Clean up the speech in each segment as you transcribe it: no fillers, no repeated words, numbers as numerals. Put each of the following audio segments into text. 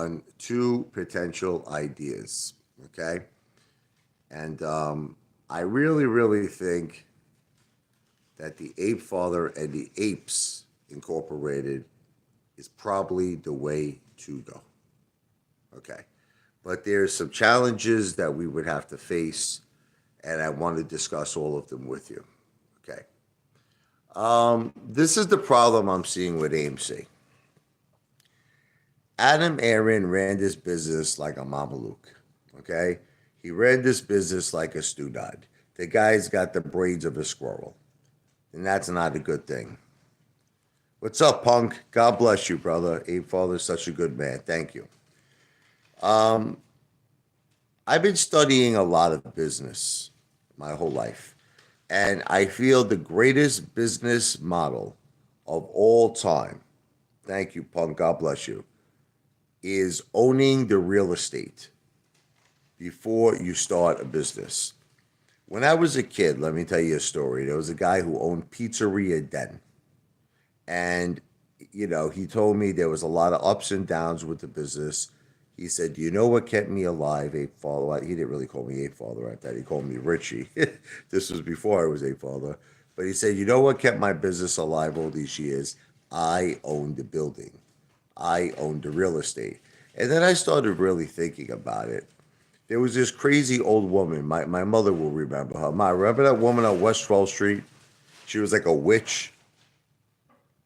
on two potential ideas. Okay. And I really, really think that the Apefather and the Apes Incorporated is probably the way to go. Okay. But there's some challenges that we would have to face, and I want to discuss all of them with you. Okay. This is the problem I'm seeing with AMC. Adam Aaron ran this business like a Mameluke. Okay. He ran this business like a Studad. The guy's got the brains of a squirrel, and that's not a good thing. What's up, Punk? God bless you, brother. Abe Father's such a good man. Thank you. Um, I've been studying a lot of business my whole life, and I feel the greatest business model of all time, thank you, Punk, God bless you, is owning the real estate before you start a business. When I was a kid, let me tell you a story. There was a guy who owned Pizzeria Den. And, he told me there was a lot of ups and downs with the business. He said, "Do you know what kept me alive, Ape Father?" Well, he didn't really call me Ape Father at that. He called me Richie. This was before I was Ape Father. But he said, "You know what kept my business alive all these years? I owned the building. I owned the real estate." And then I started really thinking about it. There was this crazy old woman. My mother will remember her. Ma, remember that woman on West 12th Street? She was like a witch.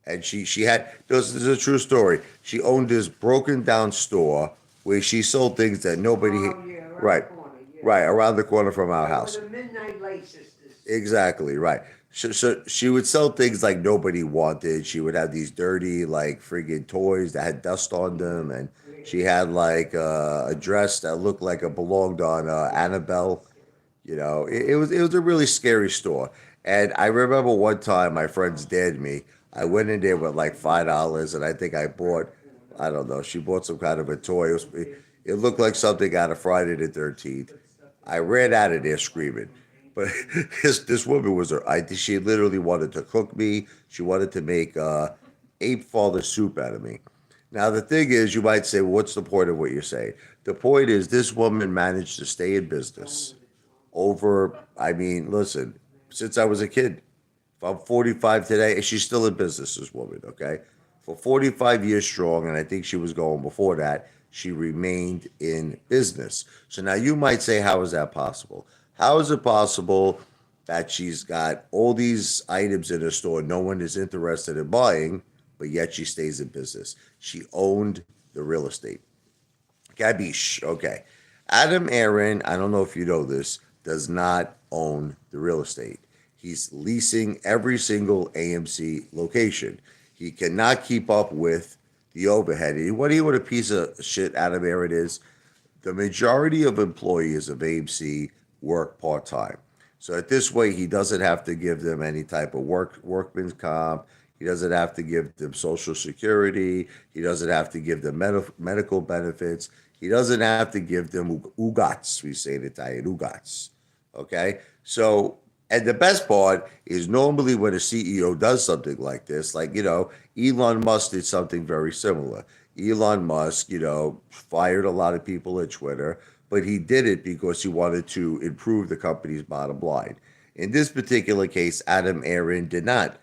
And she had, this is a true story. She owned this broken down store where she sold things that nobody, Oh, yeah, around right, the corner, yeah. right, around the corner from our They were house. the Midnight Light Sisters. Exactly, right. So she would sell things like nobody wanted. She would have these dirty, like, friggin' toys that had dust on them. And she had, like, a dress that looked like it belonged on Annabelle. It was a really scary store. And I remember one time my friends dared me. I went in there with like $5, and I think I bought, I don't know, she bought some kind of a toy. It looked like something out of Friday the 13th. I ran out of there screaming. But this woman was her. She literally wanted to cook me. She wanted to make ape father soup out of me. Now the thing is, you might say, well, "What's the point of what you're saying?" The point is, this woman managed to stay in business over, I mean, listen, since I was a kid. If I'm 45 today, and she's still in business, this woman, okay? For 45 years strong, and I think she was going before that, she remained in business. So now you might say, how is that possible? How is it possible that she's got all these items in her store no one is interested in buying, but yet she stays in business? She owned the real estate. Gabish. Okay. Adam Aaron, I don't know if you know this, does not own the real estate. He's leasing every single AMC location. He cannot keep up with the overhead. What do you want a piece of shit Adam Aaron is? The majority of employees of AMC work part time. So at this way, he doesn't have to give them any type of workman's comp. He doesn't have to give them social security. He doesn't have to give them medical benefits. He doesn't have to give them ugats. We say in Italian, ugats. Okay, so and the best part is normally when a CEO does something like this, like Elon Musk did something very similar. Elon Musk, fired a lot of people at Twitter, but he did it because he wanted to improve the company's bottom line. In this particular case, Adam Aaron did not.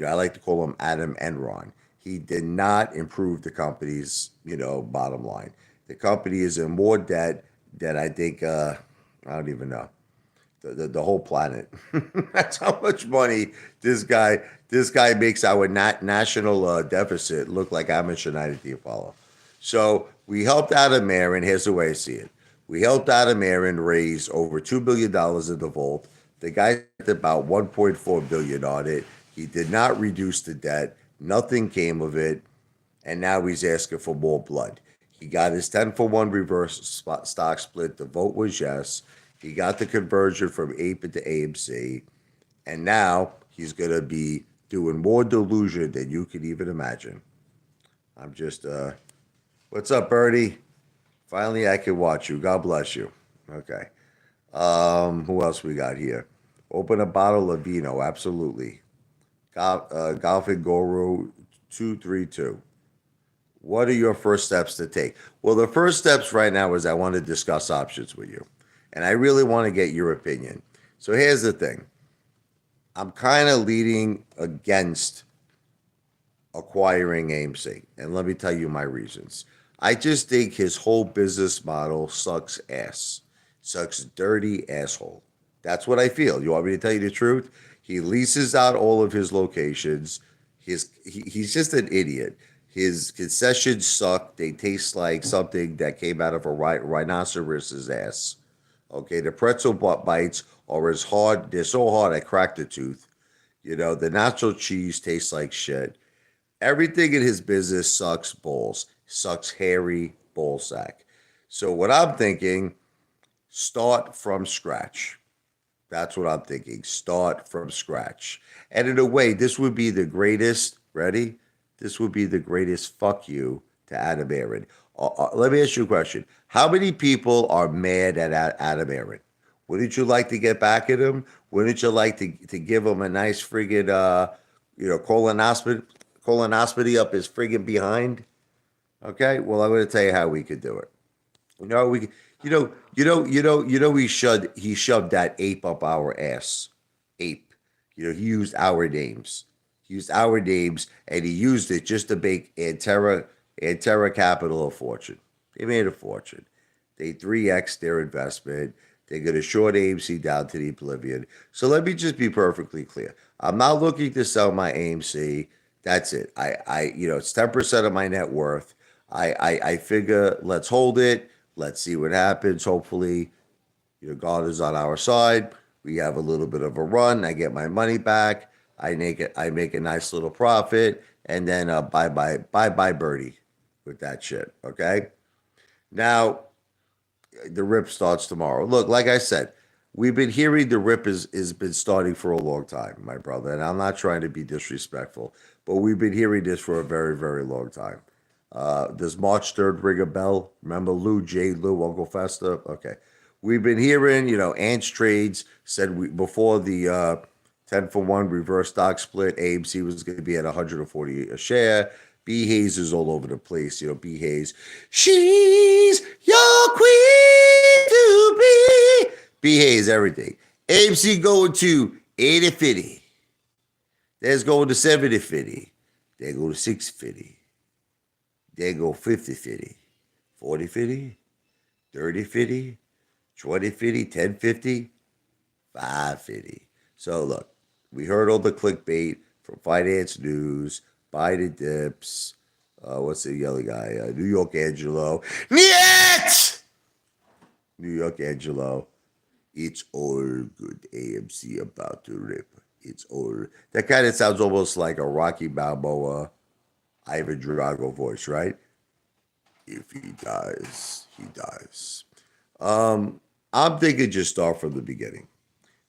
I like to call him Adam Enron. He did not improve the company's, bottom line. The company is in more debt than I think. I don't even know the whole planet. That's how much money this guy makes our national deficit look like amateur night at the Apollo. So we helped Adam Aaron. Here's the way I see it. We helped Adam Aaron raise over $2 billion in the vault. The guy spent about 1.4 billion on it. He did not reduce the debt. Nothing came of it, and now he's asking for more blood. He got his 10-for-1 reverse stock split. The vote was yes. He got the conversion from Ape into AMC, and now he's going to be doing more delusion than you could even imagine. I'm just, what's up, Bertie? Finally, I can watch you. God bless you. Okay. Who else we got here? Open a bottle of vino. Absolutely. Golfing Guru 232. What are your first steps to take? Well, the first steps right now is I want to discuss options with you. And I really want to get your opinion. So here's the thing. I'm kind of leading against acquiring AMC. And let me tell you my reasons. I just think his whole business model sucks ass. Sucks dirty asshole. That's what I feel. You want me to tell you the truth? He leases out all of his locations. He's just an idiot. His concessions suck. They taste like something that came out of a rhinoceros's ass. Okay, the pretzel bites are as hard. They're so hard I cracked the tooth. You know, the nacho cheese tastes like shit. Everything in his business sucks balls, sucks hairy ball sack. So what I'm thinking, start from scratch. That's what I'm thinking. Start from scratch. And in a way, this would be the greatest, ready? This would be the greatest fuck you to Adam Aaron. Let me ask you a question. How many people are mad at Adam Aaron? Wouldn't you like to get back at him? Wouldn't you like to give him a nice friggin' colonoscopy up his friggin' behind? Okay, well I'm going to tell you how we could do it. You know we, he shoved that ape up our ass. Ape. You know he used our names. He used our names and he used it just to make Antera Capital a fortune. They made a fortune. They 3x their investment. They're going to short AMC down to the oblivion. So let me just be perfectly clear. I'm not looking to sell my AMC. That's it. It's 10% of my net worth. I figure let's hold it. Let's see what happens. Hopefully, God is on our side. We have a little bit of a run. I get my money back. I make a nice little profit, and then bye bye birdie with that shit. Okay. Now the rip starts tomorrow. Look, like I said, we've been hearing the rip is been starting for a long time, my brother. And I'm not trying to be disrespectful, but we've been hearing this for a very, very long time. Does March 3rd ring a bell? Remember Lou, J. Lou, Uncle Festa? Okay. We've been hearing, Ants Trades said before the 10 for 1 reverse stock split, AMC was going to be at 140 a share. B Hayes is all over the place. B Hayes, she's your queen to be. B Hayes, everything. AMC going to 80-50. There's going to 70-50. They go to 650. They go 50-50. 40-50. 30-50. 20-50. 10-50. 5-50. So look, we heard all the clickbait from Finance News, buy the dips. What's the yellow guy? New York Angelo. Niet! New York Angelo. It's all good. AMC about to rip. It's all. That kind of sounds almost like a Rocky Balboa, Ivan Drago voice, right? If he dies, he dies. I'm thinking just start from the beginning.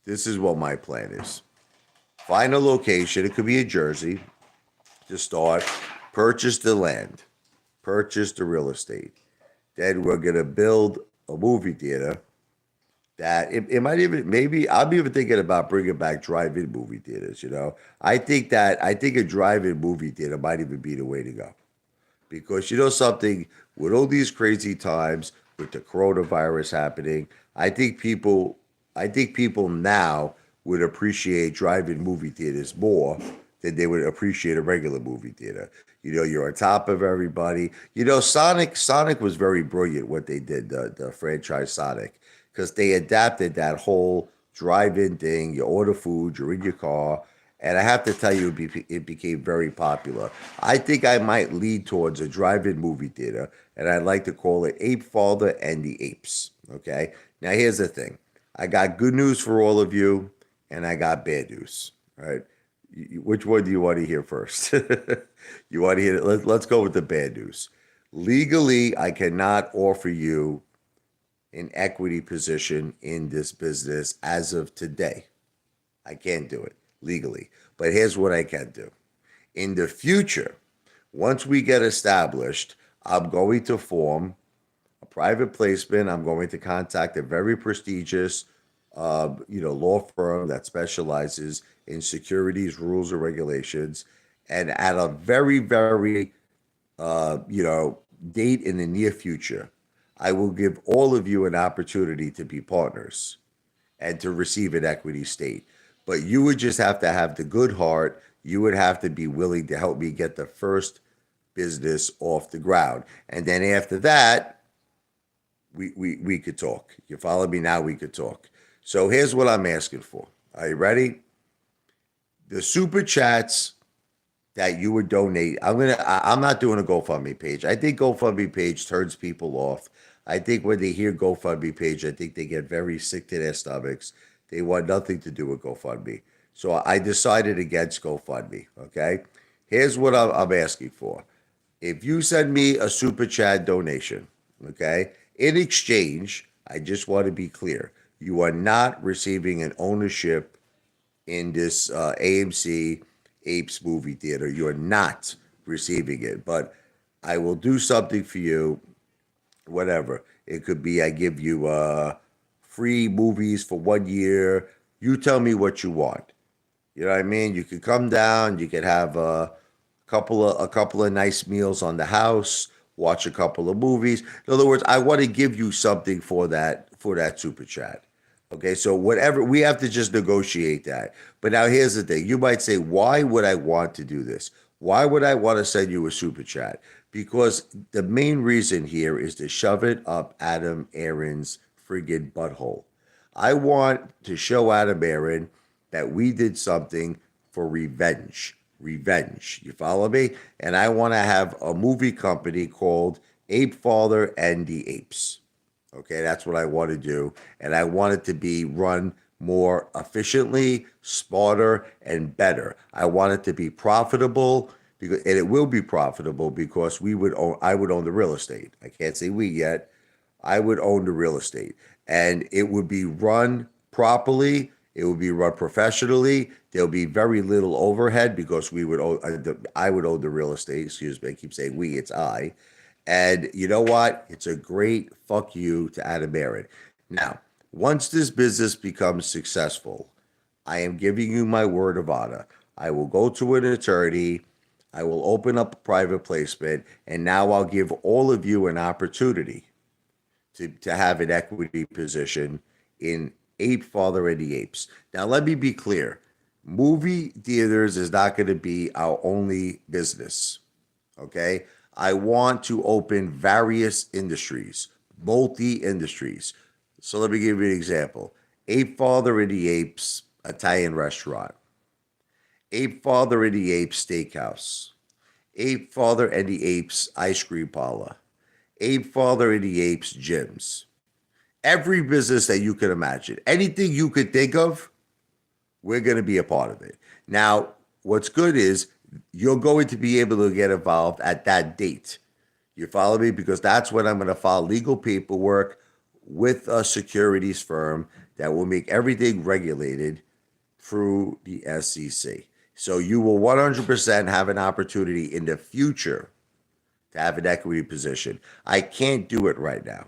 This is what my plan is. Find a location. It could be a Jersey to start. Purchase the land. Purchase the real estate. Then we're gonna build a movie theater. That it might even maybe I'm even thinking about bringing back drive-in movie theaters. I think a drive-in movie theater might even be the way to go because something with all these crazy times with the coronavirus happening, I think people now would appreciate drive-in movie theaters more than they would appreciate a regular movie theater. You're on top of everybody. Sonic was very brilliant what they did, the franchise Sonic, because they adapted that whole drive-in thing. You order food, you're in your car, and I have to tell you, it became very popular. I think I might lead towards a drive-in movie theater, and I'd like to call it Apefather and the Apes. Okay. Now here's the thing. I got good news for all of you, and I got bad news. All right. Which one do you want to hear first? You want to hear? Let's go with the bad news. Legally, I cannot offer you an equity position in this business as of today. I can't do it legally. But here's what I can do. In the future, once we get established, I'm going to form a private placement. I'm going to contact a very prestigious, law firm that specializes in securities rules and regulations, and at a very, very you know, date in the near future, I will give all of you an opportunity to be partners and to receive an equity state. But you would just have to have the good heart. You would have to be willing to help me get the first business off the ground. And then after that, we could talk. You follow me now? We could talk. So here's what I'm asking for. Are you ready? The super chats that you would donate. I'm not doing a GoFundMe page. I think GoFundMe page turns people off. I think when they hear GoFundMe page, I think they get very sick to their stomachs. They want nothing to do with GoFundMe. So I decided against GoFundMe. Okay. Here's what I'm asking for. If you send me a super chat donation, okay, in exchange, I just want to be clear, you are not receiving an ownership in this AMC Apes movie theater. You are not receiving it, but I will do something for you, whatever. It could be I give you free movies for 1 year. You tell me what you want. You know what I mean? You could come down. You could have a couple of nice meals on the house. Watch a couple of movies. In other words, I want to give you something for that super chat. Okay, so whatever we have to just negotiate that. But now here's the thing. You might say, why would I want to do this? Why would I want to send you a super chat? Because the main reason here is to shove it up Adam Aaron's friggin' butthole. I want to show Adam Aaron that we did something for revenge. Revenge. You follow me? And I want to have a movie company called Apefather and the Apes. Okay, that's what I want to do. And I want it to be run more efficiently, smarter, and better. I want it to be profitable because, and it will be profitable because I would own the real estate. I can't say we yet. I would own the real estate. And it would be run properly. It would be run professionally. There'll be very little overhead because I would own the real estate. Excuse me. I keep saying we, it's I. And you know what? It's a great fuck you to Adam Aaron. Now, once this business becomes successful, I am giving you my word of honor. I will go to an attorney. I will open up a private placement. And now I'll give all of you an opportunity to have an equity position in Ape Father and the Apes. Now, let me be clear. Movie theaters is not going to be our only business. Okay? I want to open various industries, multi industries. So let me give you an example. Ape Father and the Apes Italian restaurant. Ape Father and the Apes Steakhouse. Ape Father and the Apes Ice Cream Parlor. Ape Father and the Apes Gyms. Every business that you can imagine, anything you could think of, we're going to be a part of it. Now, what's good is you're going to be able to get involved at that date. You follow me? Because that's when I'm going to file legal paperwork with a securities firm that will make everything regulated through the SEC. So you will 100% have an opportunity in the future to have an equity position. I can't do it right now.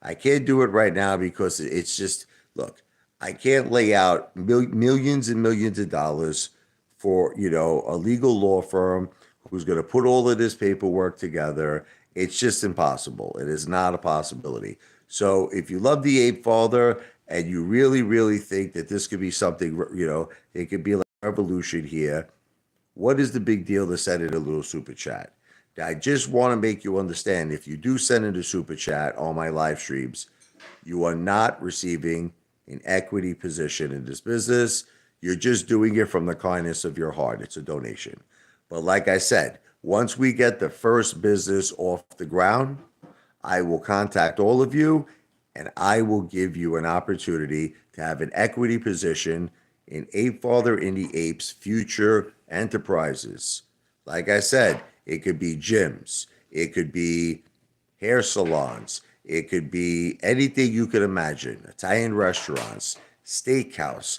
I can't do it right now because it's just, look, I can't lay out millions and millions of dollars for, a legal law firm who's going to put all of this paperwork together. It's just impossible. It is not a possibility. So if you love the Ape Father and you really, really think that this could be something, it could be like a revolution here, what is the big deal to send in a little super chat? I just want to make you understand, if you do send in a super chat on my live streams, you are not receiving an equity position in this business. You're just doing it from the kindness of your heart. It's a donation. But like I said, once we get the first business off the ground, I will contact all of you and I will give you an opportunity to have an equity position in Ape Father and the Apes future enterprises. Like I said, it could be gyms. It could be hair salons. It could be anything you could imagine. Italian restaurants, steakhouse,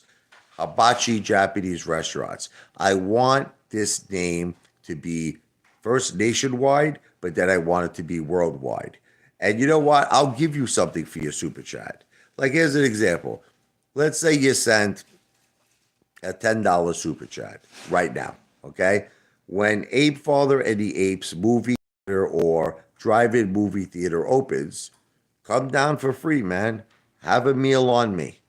hibachi Japanese restaurants. I want this name to be first nationwide, but then I want it to be worldwide. And you know what? I'll give you something for your super chat. Like, here's an example. Let's say you sent a $10 super chat right now, okay? When Ape Father and the Apes movie or drive-in movie theater opens, come down for free, man. Have a meal on me.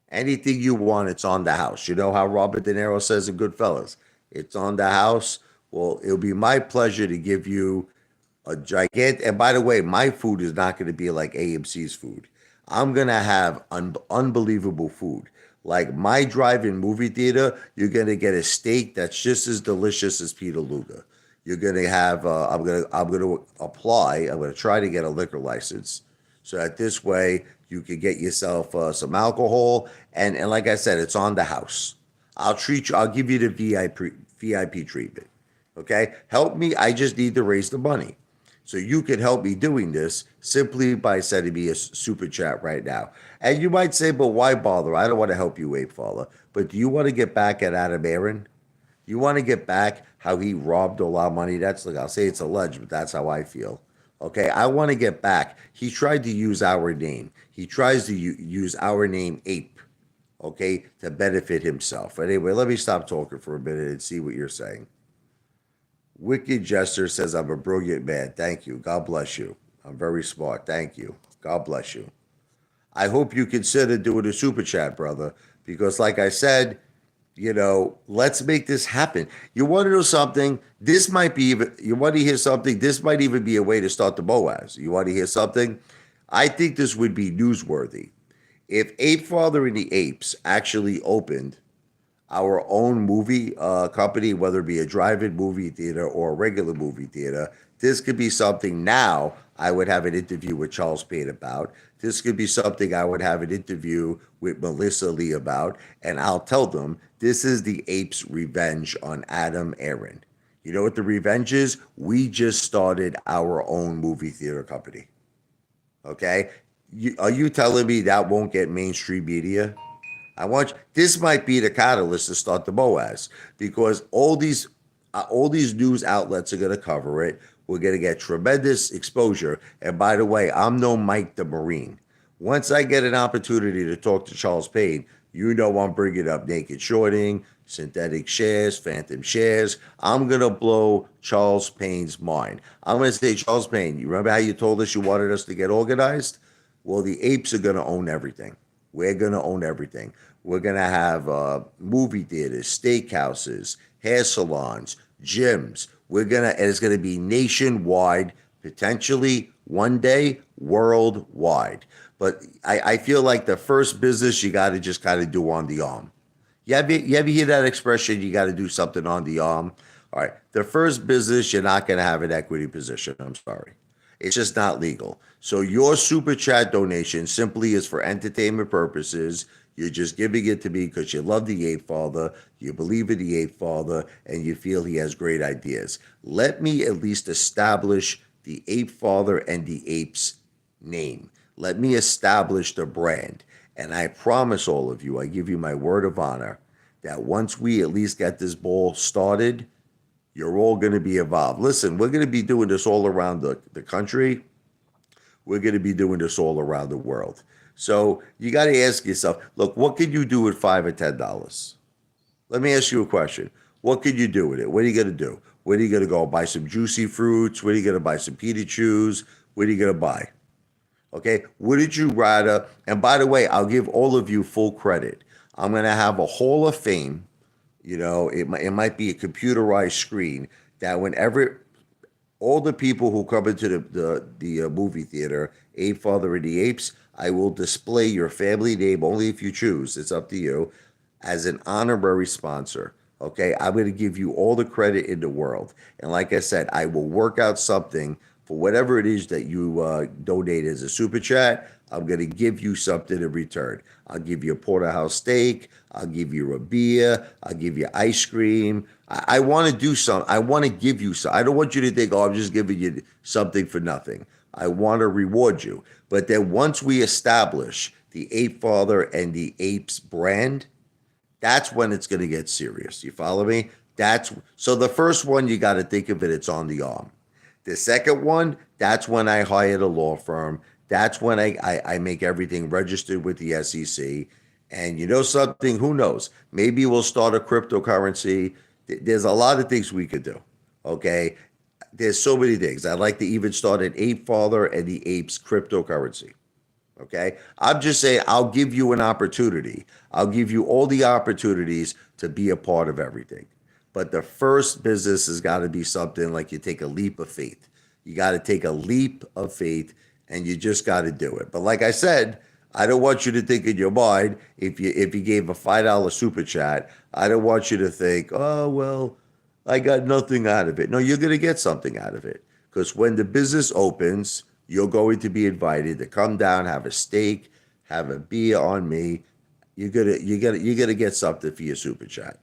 Anything you want, it's on the house. You know how Robert De Niro says in Goodfellas, it's on the house. Well, it'll be my pleasure to give you a gigantic. And by the way, my food is not going to be like AMC's food. I'm going to have unbelievable food. Like my drive-in movie theater, you're going to get a steak that's just as delicious as Peter Luger. You're going to have. I'm going to apply. I'm going to try to get a liquor license, so that this way you can get yourself some alcohol. And like I said, it's on the house. I'll treat you. I'll give you the VIP treatment. Okay, help me. I just need to raise the money. So you can help me doing this simply by sending me a super chat right now. And you might say, but why bother? I don't want to help you, Apefather. But do you want to get back at Adam Aaron? You want to get back how he robbed a lot of money? That's like, I'll say it's alleged, but that's how I feel. Okay, I want to get back. He tried to use our name. He tries to use our name, Ape, okay, to benefit himself. Anyway, let me stop talking for a minute and see what you're saying. Wicked Jester says, I'm a brilliant man. Thank you. God bless you. I'm very smart. Thank you. God bless you. I hope you consider doing a super chat, brother, because like I said, let's make this happen. You want to know something? This might be even, you want to hear something? This might even be a way to start the Boaz. You want to hear something? I think this would be newsworthy. If Apefather and the Apes actually opened our own movie company, whether it be a drive-in movie theater or a regular movie theater, this could be something now I would have an interview with Charles Payne about. This could be something I would have an interview with Melissa Lee about, and I'll tell them this is the Apes' revenge on Adam Aaron. You know what the revenge is? We just started our own movie theater company. Okay? Are you telling me that won't get mainstream media? This might be the catalyst to start the Boaz, because all these news outlets are going to cover it. We're going to get tremendous exposure. And by the way, I'm no Mike the Marine. Once I get an opportunity to talk to Charles Payne, I'm bringing up naked shorting, synthetic shares, phantom shares. I'm going to blow Charles Payne's mind. I'm going to say, Charles Payne, you remember how you told us you wanted us to get organized? Well, the Apes are going to own everything. We're going to own everything. We're going to have movie theaters, steakhouses, hair salons, gyms. And it's going to be nationwide, potentially one day worldwide. But I feel like the first business you got to just kind of do on the arm. You ever hear that expression, you got to do something on the arm? All right. The first business, you're not going to have an equity position. I'm sorry. It's just not legal. So your super chat donation simply is for entertainment purposes. You're just giving it to me because you love the Apefather, you believe in the Apefather, and you feel he has great ideas. Let me at least establish the Apefather and the Apes name. Let me establish the brand. And I promise all of you, I give you my word of honor, that once we at least get this ball started, you're all going to be involved. Listen, we're going to be doing this all around the country. We're going to be doing this all around the world. So you got to ask yourself, look, what can you do with $5 or $10? Let me ask you a question. What can you do with it? What are you going to do? Where are you going to go? Buy some juicy fruits? Where are you going to buy some Peter Chews? What are you going to buy? Okay, wouldn't you rather? And by the way, I'll give all of you full credit. I'm going to have a Hall of Fame. It might be a computerized screen that whenever all the people who come into the movie theater, Apefather and the Apes, I will display your family name only if you choose. It's up to you, as an honorary sponsor. Okay, I'm going to give you all the credit in the world. And like I said, I will work out something for whatever it is that you donate as a super chat. I'm going to give you something in return. I'll give you a porterhouse steak. I'll give you a beer. I'll give you ice cream. I want to do something. I want to give you some. I don't want you to think, oh, I'm just giving you something for nothing. I want to reward you. But then once we establish the Apefather and the Apes brand, that's when it's going to get serious. You follow me? So the first one, you got to think of it, it's on the arm. The second one, that's when I hired a law firm. That's when I make everything registered with the SEC. And you know something? Who knows? Maybe we'll start a cryptocurrency. There's a lot of things we could do. Okay. there's so many things. I'd like to even start an Apefather and the Apes cryptocurrency. Okay. I'm just saying, I'll give you an opportunity. I'll give you all the opportunities to be a part of everything. But the first business has got to be something like you take a leap of faith. You got to take a leap of faith and you just got to do it. But like I said, I don't want you to think in your mind if you gave a $5 super chat, I don't want you to think, oh well, I got nothing out of it. No, you're going to get something out of it because when the business opens, you're going to be invited to come down, have a steak, have a beer on me. You're gonna get something for your super chat.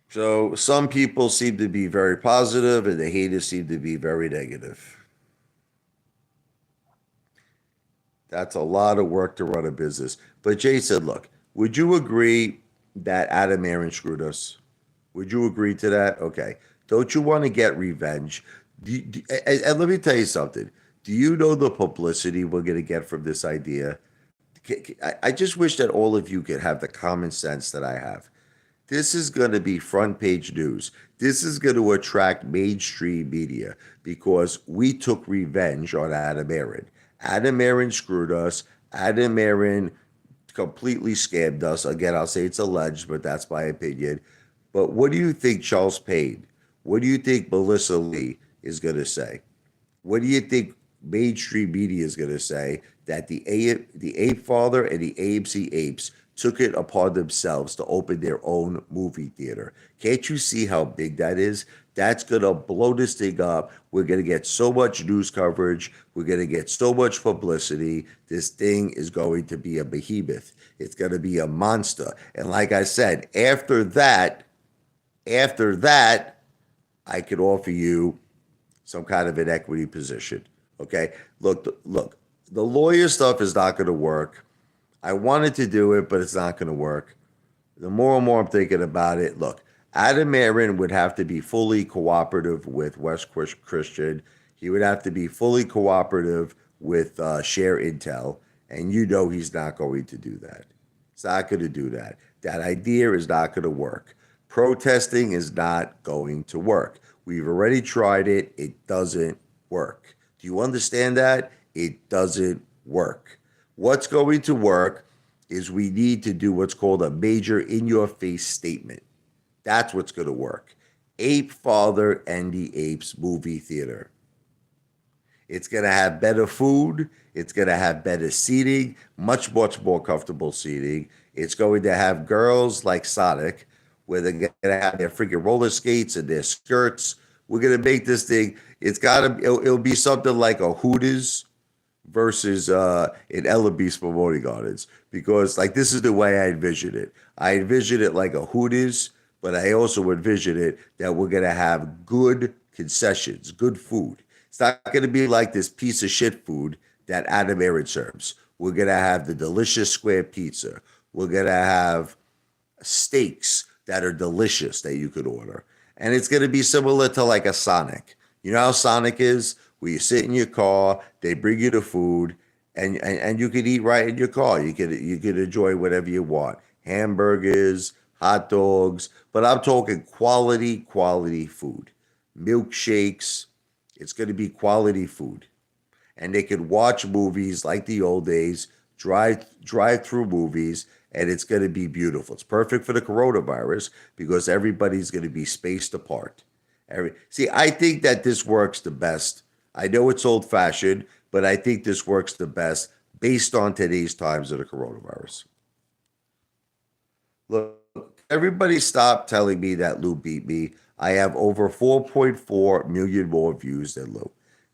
So some people seem to be very positive, and the haters seem to be very negative. That's a lot of work to run a business. But Jay said, look, would you agree that Adam Aaron screwed us? Would you agree to that? Okay. Don't you want to get revenge? And let me tell you something. Do you know the publicity we're going to get from this idea? I just wish that all of you could have the common sense that I have. This is going to be front page news. This is going to attract mainstream media because we took revenge on Adam Aaron. Adam Aaron screwed us. Adam Aaron completely scammed us. Again, I'll say it's alleged, but that's my opinion. But what do you think Charles Payne? What do you think Melissa Lee is going to say? What do you think mainstream media is going to say that the Ape Father and the AMC Apes took it upon themselves to open their own movie theater? Can't you see how big that is? That's going to blow this thing up. We're going to get so much news coverage. We're going to get so much publicity. This thing is going to be a behemoth. It's going to be a monster. And like I said, after that, I could offer you some kind of an equity position. Okay. Look, the lawyer stuff is not going to work. I wanted to do it, but it's not going to work. The more and more I'm thinking about it, look, Adam Aaron would have to be fully cooperative with West Christian. He would have to be fully cooperative with Share Intel. And you know he's not going to do that. It's not going to do that. That idea is not going to work. Protesting is not going to work. We've already tried it. It doesn't work. Do you understand that? It doesn't work. What's going to work is we need to do what's called a major in-your-face statement. That's what's going to work. Ape Father and the Apes movie theater. It's going to have better food. It's going to have better seating, much, much more comfortable seating. It's going to have girls like Sonic, where they're going to have their freaking roller skates and their skirts. We're going to make this thing, it'll be something like a Hooters versus an Ella Beast promoting gardens. Because like this is the way I envision it. I envision it like a Hooters, but I also envision it that we're going to have good concessions, good food. It's not going to be like this piece of shit food that Adam Aaron serves. We're going to have the delicious square pizza. We're going to have steaks that are delicious that you could order. And it's going to be similar to like a Sonic. You know how Sonic is? Where you sit in your car, they bring you the food, and you can eat right in your car. You can enjoy whatever you want. Hamburgers, hot dogs, but I'm talking quality food. Milkshakes. It's going to be quality food. And they can watch movies like the old days, drive through movies, and it's going to be beautiful. It's perfect for the coronavirus because everybody's going to be spaced apart. See, I think that this works the best. I know it's old fashioned, but I think this works the best based on today's times of the coronavirus. Look, everybody stop telling me that Lou beat me. I have over 4.4 million more views than Lou.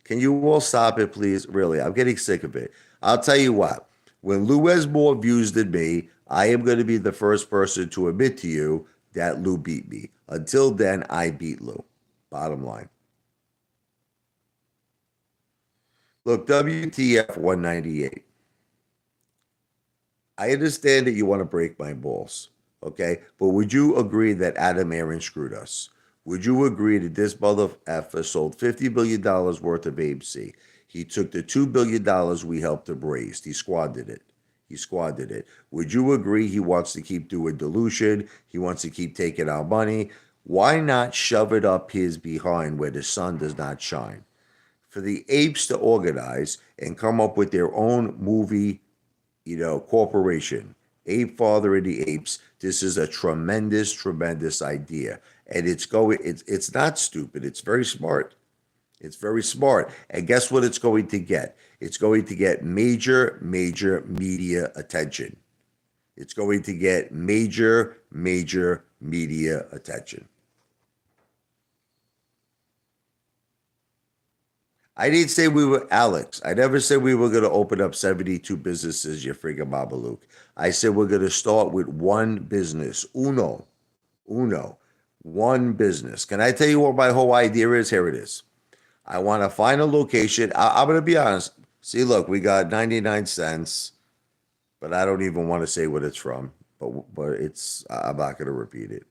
Can you all stop it, please? Really, I'm getting sick of it. I'll tell you what, when Lou has more views than me, I am going to be the first person to admit to you that Lou beat me. Until then, I beat Lou. Bottom line. Look, WTF 198. I understand that you want to break my balls, okay? But would you agree that Adam Aaron screwed us? Would you agree that this mother effer sold $50 billion worth of AMC? He took the $2 billion we helped him raise. He squandered it. He squandered it. Would you agree he wants to keep doing dilution? He wants to keep taking our money. Why not shove it up his behind where the sun does not shine? For the apes to organize and come up with their own movie, corporation, Ape Father and the Apes. This is a tremendous, tremendous idea, and it's not stupid. It's very smart. It's very smart. And guess what it's going to get? It's going to get major, major media attention. It's going to get major, major media attention. I didn't say we were, Alex. I never said we were going to open up 72 businesses, you friggin' Babaluke. I said we're going to start with one business. Uno. One business. Can I tell you what my whole idea is? Here it is. I want to find a location. I'm going to be honest. See, look, we got 99 cents, but I don't even want to say what it's from. But I'm not going to repeat it.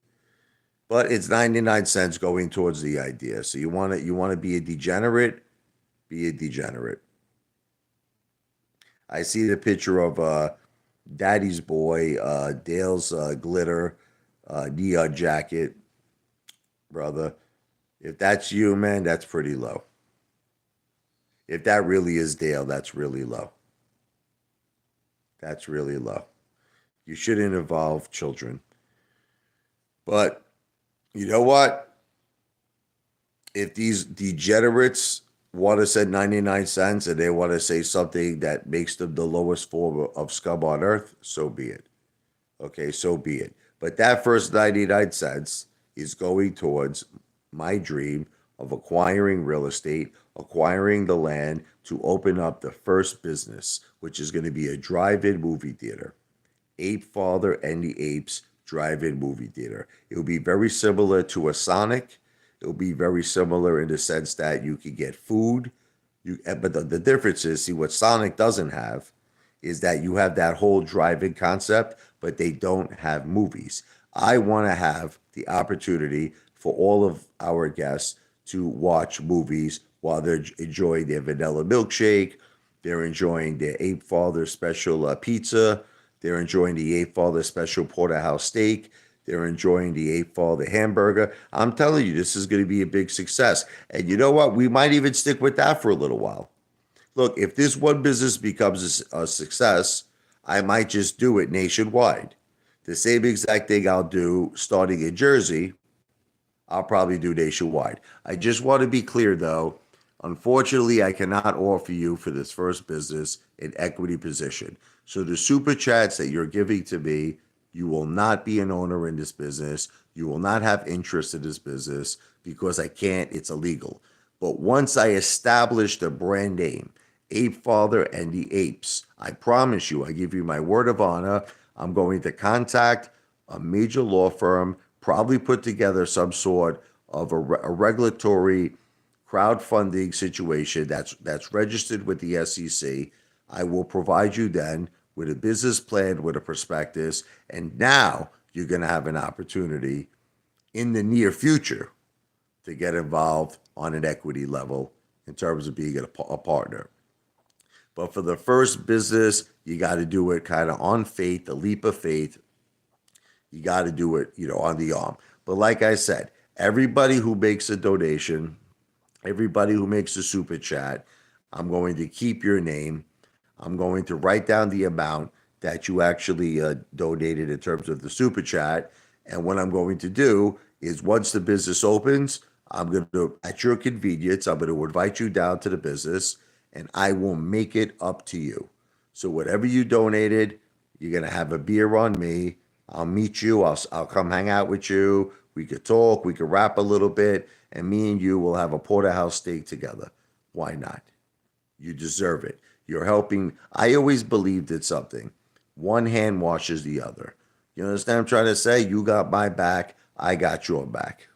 But it's 99 cents going towards the idea. So you want to be a degenerate, be a degenerate. I see the picture of Daddy's boy, Dale's glitter neon jacket, brother. If that's you, man, that's pretty low. If that really is Dale, that's really low. That's really low. You shouldn't involve children. But you know what? If these degenerates want to say 99 cents and they want to say something that makes them the lowest form of scum on earth, so be it. Okay, so be it. But that first 99 cents is going towards my dream of acquiring real estate, acquiring the land to open up the first business, which is going to be a drive-in movie theater. Ape Father and the Apes drive-in movie theater. It will be very similar to a Sonic. It will be very similar in the sense that you can get food. But the difference is, see, what Sonic doesn't have is that you have that whole drive-in concept, but they don't have movies. I want to have the opportunity for all of our guests to watch movies while they're enjoying their vanilla milkshake, they're enjoying their Ape Father special pizza, they're enjoying the Ape Father special porterhouse steak, they're enjoying the Ape Father hamburger. I'm telling you, this is going to be a big success. And you know what? We might even stick with that for a little while. Look, if this one business becomes a success, I might just do it nationwide. The same exact thing I'll do starting in Jersey, I'll probably do nationwide. I just want to be clear though. Unfortunately, I cannot offer you for this first business an equity position. So the super chats that you're giving to me, you will not be an owner in this business. You will not have interest in this business because I can't, it's illegal. But once I establish the brand name, Ape Father and the Apes, I promise you, I give you my word of honor, I'm going to contact a major law firm, probably put together some sort of a regulatory crowdfunding situation that's registered with the SEC. I will provide you then with a business plan, with a prospectus, and now you're going to have an opportunity in the near future to get involved on an equity level in terms of being a partner. But for the first business, you got to do it kind of on faith, the leap of faith. You got to do it, on the arm. But like I said, everybody who makes a donation, everybody who makes a super chat, I'm going to keep your name. I'm going to write down the amount that you actually donated in terms of the super chat. And what I'm going to do is once the business opens, I'm going to, at your convenience, I'm going to invite you down to the business and I will make it up to you. So whatever you donated, you're going to have a beer on me. I'll meet you. I'll come hang out with you. We could talk. We could rap a little bit. And me and you will have a porterhouse steak together. Why not? You deserve it. You're helping. I always believed in something. One hand washes the other. You understand what I'm trying to say? You got my back. I got your back.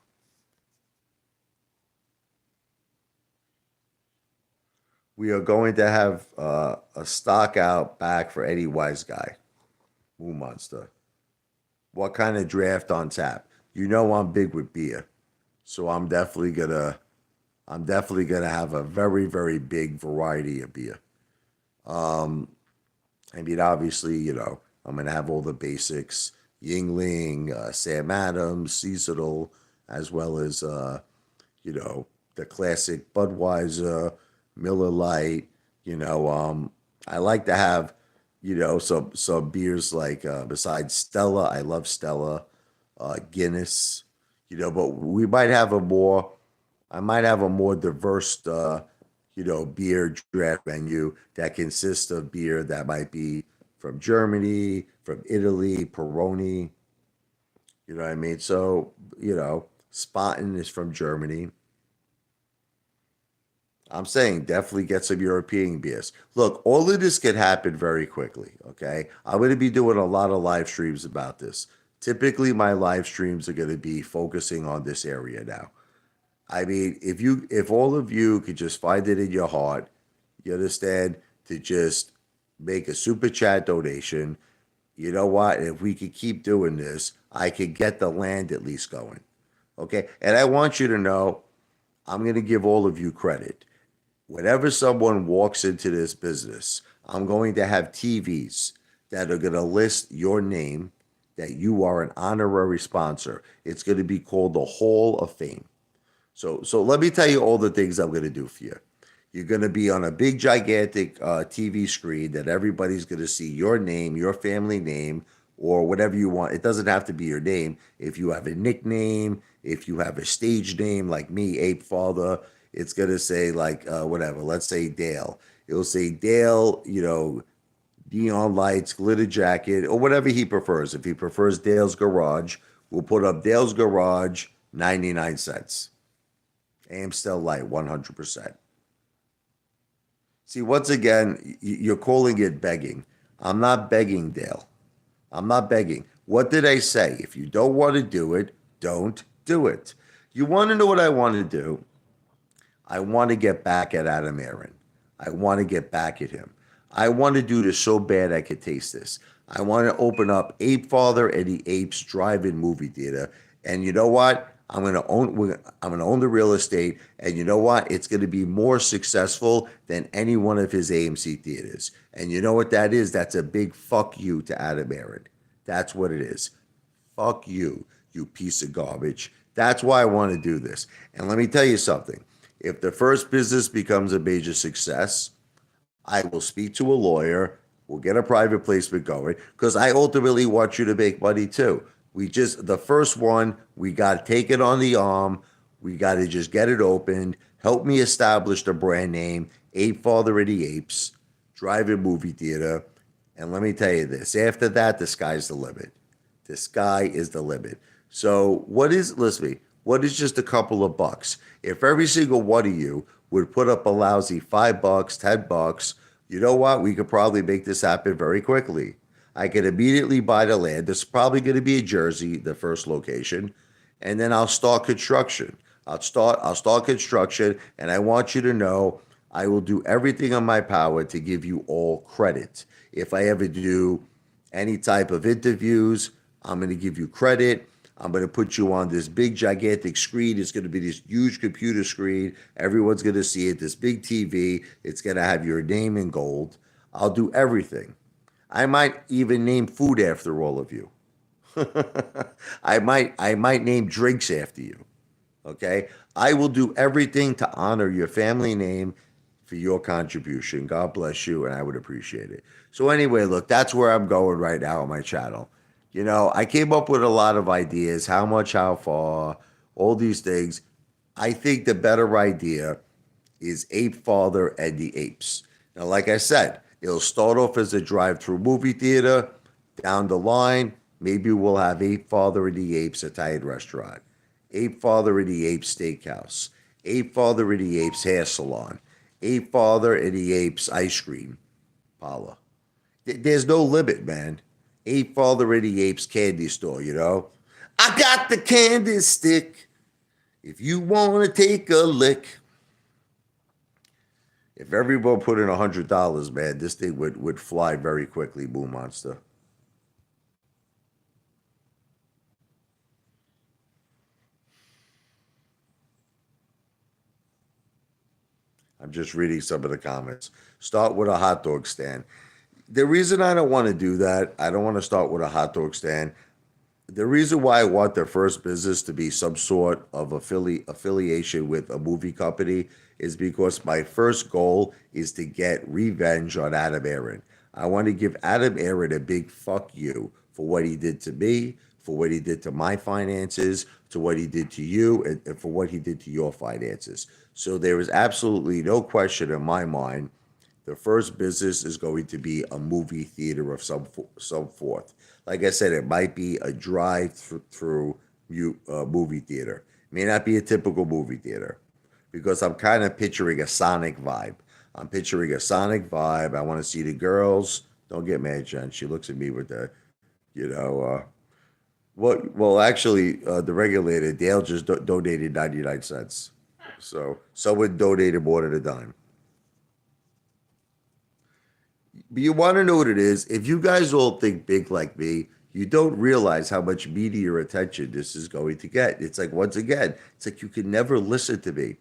We are going to have a stock out back for any wise guy. Moon Monster. What kind of draft on tap? You know I'm big with beer. So I'm definitely gonna have a very, very big variety of beer. Um, I mean, obviously, I'm gonna have all the basics: Yingling, Sam Adams, Seasonal. as well as you know, the classic Budweiser, Miller Lite. You know, I like to have, some beers like besides Stella. I love Stella, Guinness. But we might have a more, I might have a more diverse, beer draft menu that consists of beer that might be from Germany, from Italy, Peroni. You know what I mean? So, Spaten is from Germany. I'm saying definitely get some European beers. Look, all of this can happen very quickly. Okay. I'm going to be doing a lot of live streams about this. Typically, my live streams are going to be focusing on this area now. I mean, if all of you could just find it in your heart, you understand, to just make a super chat donation, you know what? If we could keep doing this, I could get the land at least going. Okay. And I want you to know, I'm going to give all of you credit. Whenever someone walks into this business, I'm going to have TVs that are going to list your name, that you are an honorary sponsor. It's going to be called the Hall of Fame. So let me tell you all the things I'm going to do for you. You're going to be on a big, gigantic TV screen that everybody's going to see your name, your family name, or whatever you want. It doesn't have to be your name. If you have a nickname, if you have a stage name like me, Ape Father, it's going to say like whatever. Let's say Dale. It'll say Dale, neon lights, glitter jacket, or whatever he prefers. If he prefers Dale's Garage, we'll put up Dale's Garage, 99 cents. Amstel Light, 100%. See, once again, you're calling it begging. I'm not begging, Dale. I'm not begging. What did I say? If you don't want to do it, don't do it. You want to know what I want to do? I want to get back at Adam Aaron. I want to get back at him. I want to do this so bad I could taste this. I want to open up Apefather and the Apes Drive-In movie theater. And you know what? I'm gonna own the real estate, and you know what? It's gonna be more successful than any one of his AMC theaters. And you know what that is? That's a big fuck you to Adam Aaron. That's what it is. Fuck you, you piece of garbage. That's why I want to do this. And let me tell you something. If the first business becomes a major success, I will speak to a lawyer. We'll get a private placement going because I ultimately want you to make money too. The first one, we got to take it on the arm. We got to just get it opened. Help me establish the brand name, Ape Father of the Apes, drive-in movie theater. And let me tell you this, after that, the sky's the limit. The sky is the limit. So listen to me, what is just a couple of bucks? If every single one of you would put up a lousy $5, $10, you know what? We could probably make this happen very quickly. I could immediately buy the land. This is probably going to be in Jersey, the first location, and then I'll start construction. I'll start construction, and I want you to know I will do everything in my power to give you all credit. If I ever do any type of interviews, I'm going to give you credit. I'm going to put you on this big, gigantic screen. It's going to be this huge computer screen. Everyone's going to see it, this big TV. It's going to have your name in gold. I'll do everything. I might even name food after all of you. I might name drinks after you. Okay? I will do everything to honor your family name for your contribution. God bless you, and I would appreciate it. So anyway, look, that's where I'm going right now on my channel. I came up with a lot of ideas, how much, how far, all these things. I think the better idea is Ape Father and the Apes. Now, like I said, it'll start off as a drive-through movie theater. Down the line, maybe we'll have Ape Father and the Apes Italian restaurant, Ape Father and the Apes steakhouse, Ape Father and the Apes hair salon, Ape Father and the Apes ice cream parlor. There's no limit, man. Ape Father and the Apes candy store. I got the candy stick. If you want to take a lick. If everyone put in $100, man, this thing would fly very quickly, Boom Monster. I'm just reading some of the comments. Start with a hot dog stand. The reason I don't want to do that, I don't want to start with a hot dog stand. the reason why I want the first business to be some sort of affiliation with a movie company is because my first goal is to get revenge on Adam Aaron. I want to give Adam Aaron a big fuck you for what he did to me, for what he did to my finances, to what he did to you, and for what he did to your finances. So there is absolutely no question in my mind the first business is going to be a movie theater of some forth. Like I said, it might be a drive-through movie theater. It may not be a typical movie theater because I'm kind of picturing a Sonic vibe. I'm picturing a Sonic vibe. I want to see the girls. Don't get mad, Jen. She looks at me with the, you know, what? Well, actually, the regulator Dale just donated 99 cents. So someone donated more than a dime. But you want to know what it is? If you guys all think big like me, you don't realize how much media attention this is going to get. It's like, once again, it's like you can never listen to me.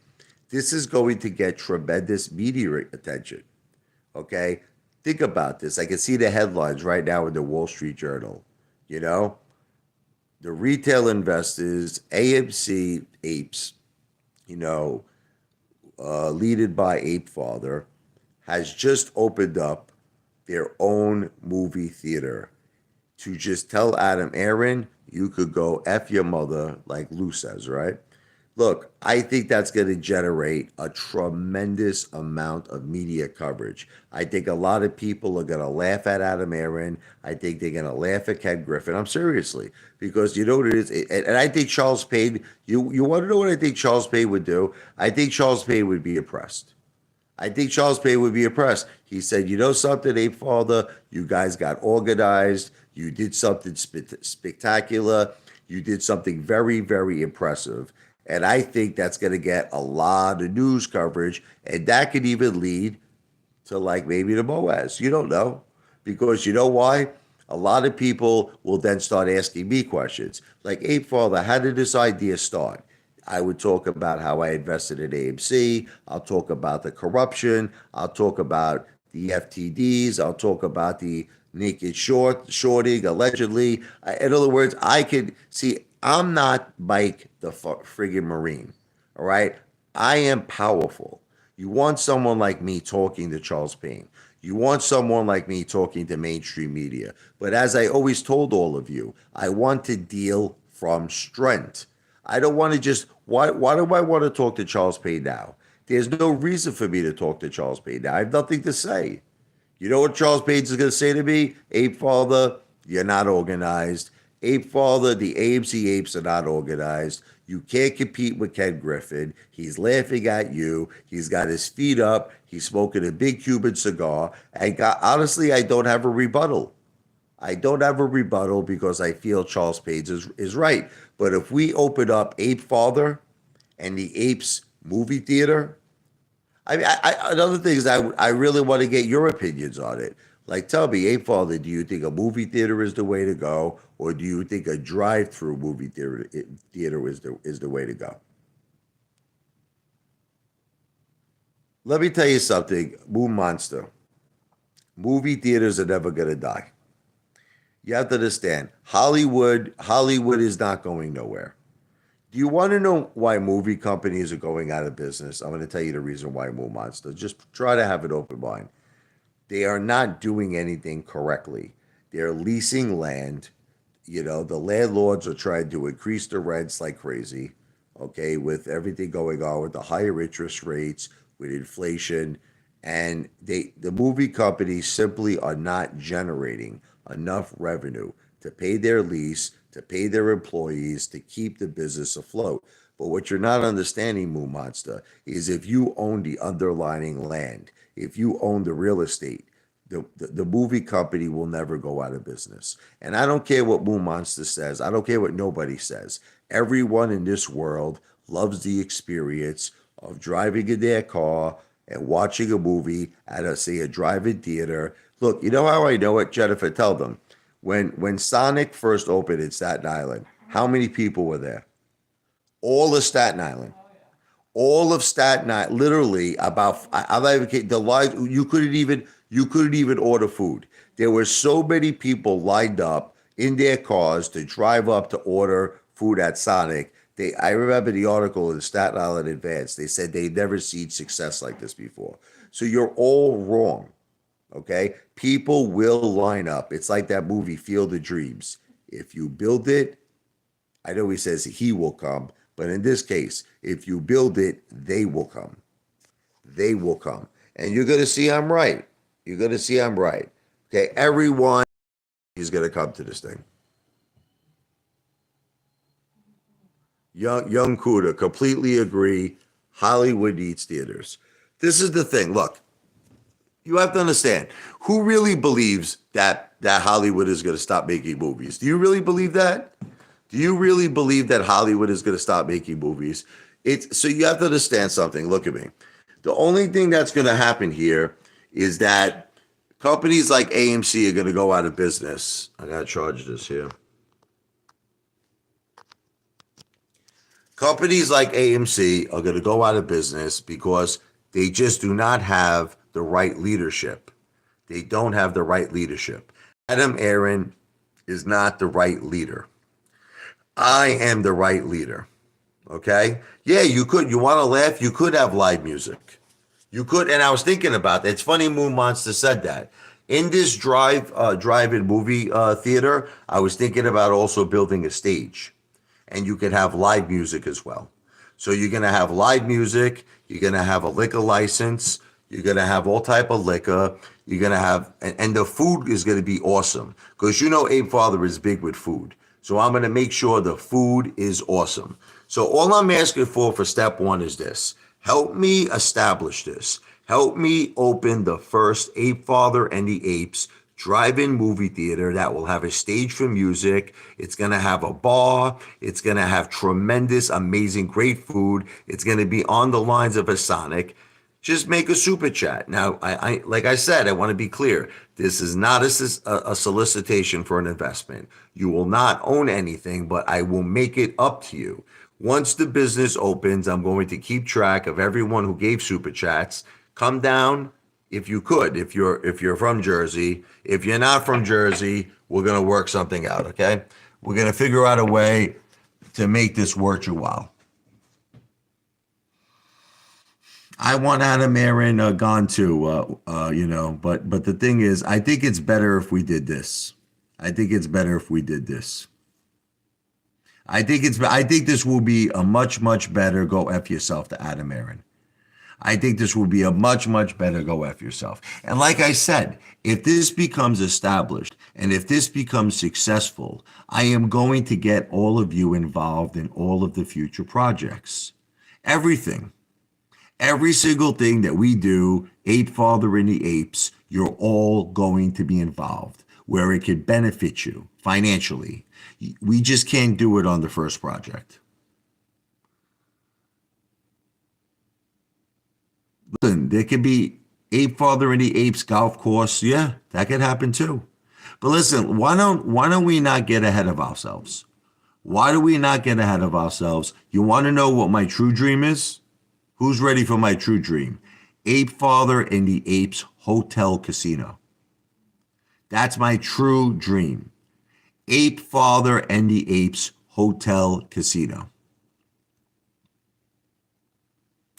This is going to get tremendous media attention. Okay? Think about this. I can see the headlines right now in the Wall Street Journal. You know, the retail investors, AMC, Apes, you know, leaded by Apefather, has just opened up their own movie theater to just tell Adam Aaron, you could go F your mother, like Lou says, right? Look, I think that's going to generate a tremendous amount of media coverage. I think a lot of people are going to laugh at Adam Aaron. I think they're going to laugh at Ken Griffin. I'm seriously, because you know what it is, and I think Charles Payne. You want to know what I think Charles Payne would do? I think Charles Payne would be impressed. I think Charles Payne would be impressed. He said, "You know something, Ape Father? You guys got organized. You did something spectacular. You did something very, very impressive." And I think that's going to get a lot of news coverage. And that could even lead to like maybe the Moaz. You don't know. Because you know why? A lot of people will then start asking me questions. Like, Ape Father, how did this idea start? I would talk about how I invested in AMC. I'll talk about the corruption. I'll talk about the FTDs. I'll talk about the naked shorting allegedly. In other words, I could see. I'm not Mike the friggin' Marine. All right, I am powerful. You want someone like me talking to Charles Payne. You want someone like me talking to mainstream media. But as I always told all of you, I want to deal from strength. I don't want to just, why do I want to talk to Charles Payne now? There's no reason for me to talk to Charles Payne now. I have nothing to say. You know what Charles Payne is going to say to me? Ape Father, you're not organized. Ape Father, the AMC Apes are not organized. You can't compete with Ken Griffin. He's laughing at you. He's got his feet up. He's smoking a big Cuban cigar. And honestly, I don't have a rebuttal. I don't have a rebuttal because I feel Charles Page is right. But if we open up Ape Father and the Apes movie theater, another thing is I really want to get your opinions on it. Like, tell me, Ape Father, do you think a movie theater is the way to go, or do you think a drive-through movie theater is the way to go? Let me tell you something, Moon Monster. Movie theaters are never gonna die. You have to understand, Hollywood is not going nowhere. Do you want to know why movie companies are going out of business? I'm going to tell you the reason why, Moon Monster. Just try to have an open mind. They are not doing anything correctly. They're leasing land. You know, the landlords are trying to increase the rents like crazy, okay, with everything going on with the higher interest rates, with inflation. And the movie companies simply are not generating enough revenue to pay their lease, to pay their employees, to keep the business afloat. But what you're not understanding, Moon Monster, is if you own the underlying land, if you own the real estate, the movie company will never go out of business. And I don't care what Moon Monster says. I don't care what nobody says. Everyone in this world loves the experience of driving in their car and watching a movie at say a drive-in theater. Look, you know how I know it, Jennifer? Tell them. When Sonic first opened in Staten Island, how many people were there? All of Staten Island. All of Staten Island, literally about I'm not even kidding, the line you couldn't even order food. There were so many people lined up in their cars to drive up to order food at Sonic. I remember the article in Staten Island Advance. They said they never seen success like this before. So you're all wrong. Okay, people will line up. It's like that movie Field of Dreams. If you build it, I know he says he will come, but in this case, if you build it, they will come. They will come. And you're going to see I'm right. You're going to see I'm right. Okay, everyone is going to come to this thing. Young Kuda, completely agree. Hollywood needs theaters. This is the thing. Look, you have to understand who really believes that Hollywood is going to stop making movies. Do you really believe that? Do you really believe that Hollywood is going to stop making movies? It's so you have to understand something. Look at me. The only thing that's going to happen here is that companies like AMC are going to go out of business. I got to charge this here. Companies like AMC are going to go out of business because they just do not have the right leadership. They don't have the right leadership. Adam Aaron is not the right leader. I am the right leader. Okay? Yeah, you could. You want to laugh? You could have live music. You could. And I was thinking about that. It's funny Moon Monster said that. In this drive-in movie theater, I was thinking about also building a stage. And you could have live music as well. So you're going to have live music. You're going to have a liquor license. You're going to have all type of liquor. You're going to have, and the food is going to be awesome. Because you know Apefather is big with food. So I'm going to make sure the food is awesome. So all I'm asking for step one is this. Help me establish this. Help me open the first Apefather and the Apes drive-in movie theater that will have a stage for music. It's going to have a bar. It's going to have tremendous, amazing, great food. It's going to be on the lines of a Sonic. Just make a super chat. Now, I like I said, I want to be clear. This is not a solicitation for an investment. You will not own anything, but I will make it up to you. Once the business opens, I'm going to keep track of everyone who gave super chats. Come down if you could, if you're from Jersey. If you're not from Jersey, we're going to work something out, okay? We're going to figure out a way to make this worth your while. I want Adam Aaron gone too, but the thing is, I think it's better if we did this. I think this will be a much better go F yourself to Adam Aaron. I think this will be a much better go F yourself. And like I said, if this becomes established and if this becomes successful, I am going to get all of you involved in all of the future projects. Everything. Every single thing that we do, Apefather and the Apes, you're all going to be involved where it could benefit you financially. We just can't do it on the first project. Listen, there could be Apefather and the Apes golf course. Yeah, that could happen too. But listen, why don't we not get ahead of ourselves? Why do we not get ahead of ourselves? You want to know what my true dream is? Who's ready for my true dream? Apefather and the Apes Hotel Casino. That's my true dream. Apefather and the Apes Hotel Casino.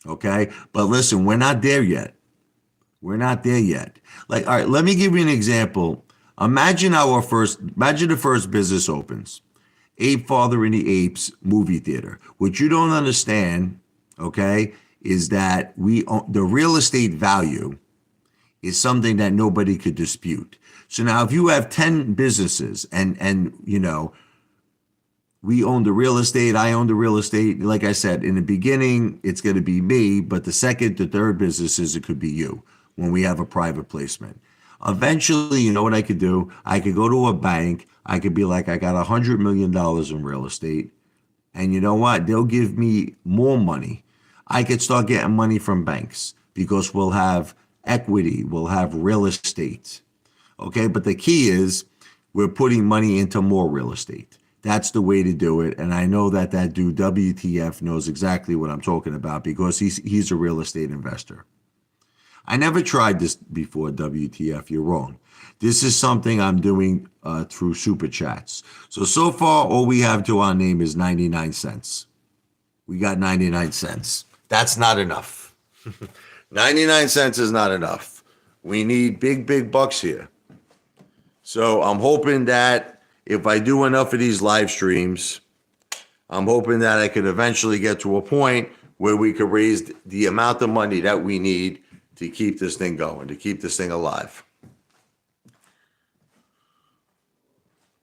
Okay? But listen, we're not there yet. Like, all right, let me give you an example. Imagine the first business opens. Apefather and the Apes movie theater. What you don't understand, okay, is that the real estate value is something that nobody could dispute. So now if you have 10 businesses and we own the real estate, I own the real estate. Like I said, in the beginning, it's going to be me, but the second to third businesses, it could be you when we have a private placement. Eventually, you know what I could do? I could go to a bank. I could be like, I got $100 million in real estate. And you know what? They'll give me more money. I could start getting money from banks because we'll have equity, we'll have real estate. Okay, but the key is we're putting money into more real estate. That's the way to do it. And I know that dude, WTF, knows exactly what I'm talking about because he's a real estate investor. I never tried this before, WTF. You're wrong. This is something I'm doing through super chats. So far, all we have to our name is 99 cents. We got 99 cents. That's not enough. 99 cents is not enough. We need big, big bucks here. So I'm hoping that if I do enough of these live streams, I'm hoping that I could eventually get to a point where we could raise the amount of money that we need to keep this thing going, to keep this thing alive.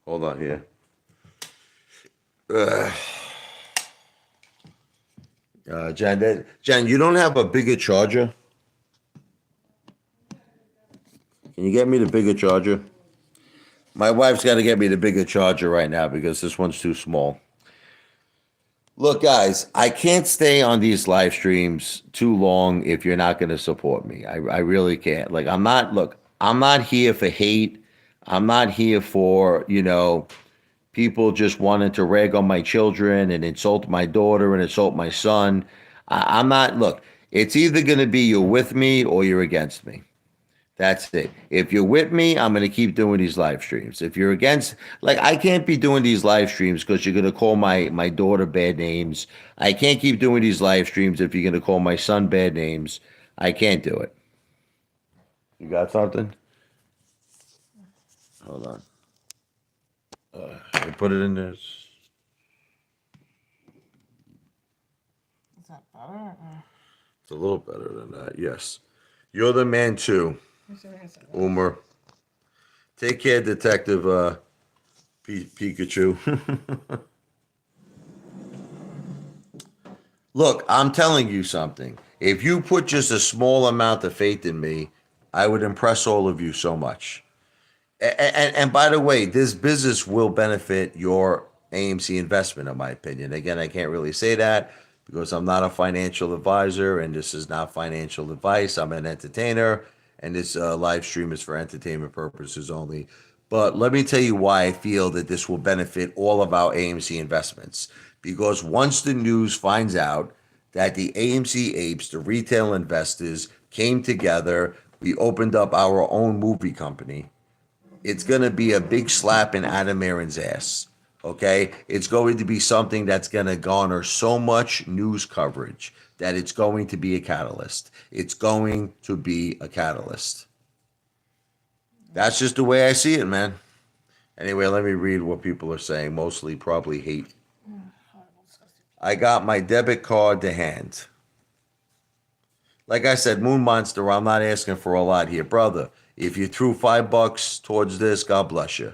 Hold on here. Jen, you don't have a bigger charger? Can you get me the bigger charger? My wife's got to get me the bigger charger right now because this one's too small. Look, guys, I can't stay on these live streams too long if you're not going to support me. I really can't. Like, I'm not here for hate. I'm not here for, people just wanting to rag on my children and insult my daughter and insult my son. I'm not, look, it's either going to be you're with me or you're against me. That's it. If you're with me, I'm going to keep doing these live streams. If you're against, like, I can't be doing these live streams because you're going to call my daughter bad names. I can't keep doing these live streams if you're going to call my son bad names. I can't do it. You got something? Hold on. I put it in this. Is that better? It's a little better than that, yes. You're the man, too. Umar. Take care, Detective Pikachu. Look, I'm telling you something. If you put just a small amount of faith in me, I would impress all of you so much. And by the way, this business will benefit your AMC investment, in my opinion. Again, I can't really say that because I'm not a financial advisor and this is not financial advice. I'm an entertainer. And this live stream is for entertainment purposes only. But let me tell you why I feel that this will benefit all of our AMC investments. Because once the news finds out that the AMC Apes, the retail investors, came together, we opened up our own movie company, it's going to be a big slap in Adam Aaron's ass. Okay? It's going to be something that's going to garner so much news coverage that it's going to be a catalyst. It's going to be a catalyst. That's just the way I see it, man. Anyway, let me read what people are saying. Mostly probably hate. I got my debit card to hand. Like I said, Moon Monster, I'm not asking for a lot here. Brother, if you threw $5 towards this, God bless you.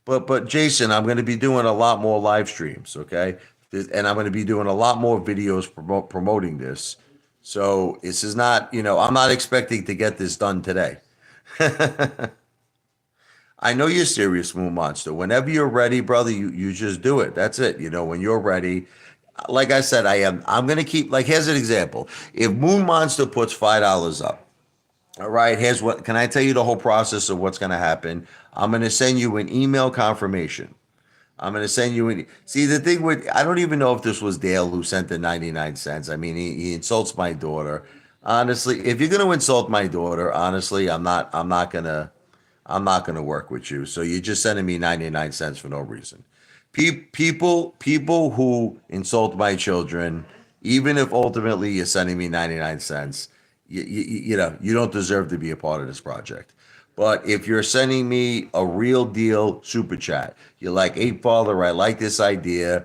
But Jason, I'm going to be doing a lot more live streams, okay? And I'm going to be doing a lot more videos promoting this. So this is not, I'm not expecting to get this done today. I know you're serious, Moon Monster. Whenever you're ready, brother, you just do it. That's it. When you're ready. Like I said, I'm going to keep, like, here's an example. If Moon Monster puts $5 up, all right, can I tell you the whole process of what's going to happen? I'm going to send you an email confirmation. I'm going to send you see, the thing I don't even know if this was Dale who sent the 99 cents. I mean, he insults my daughter. Honestly, if you're going to insult my daughter, honestly, I'm not going to work with you. So you're just sending me 99 cents for no reason. People who insult my children, even if ultimately you're sending me 99 cents, you don't deserve to be a part of this project. But if you're sending me a real deal super chat, you're like, Apefather, I like this idea.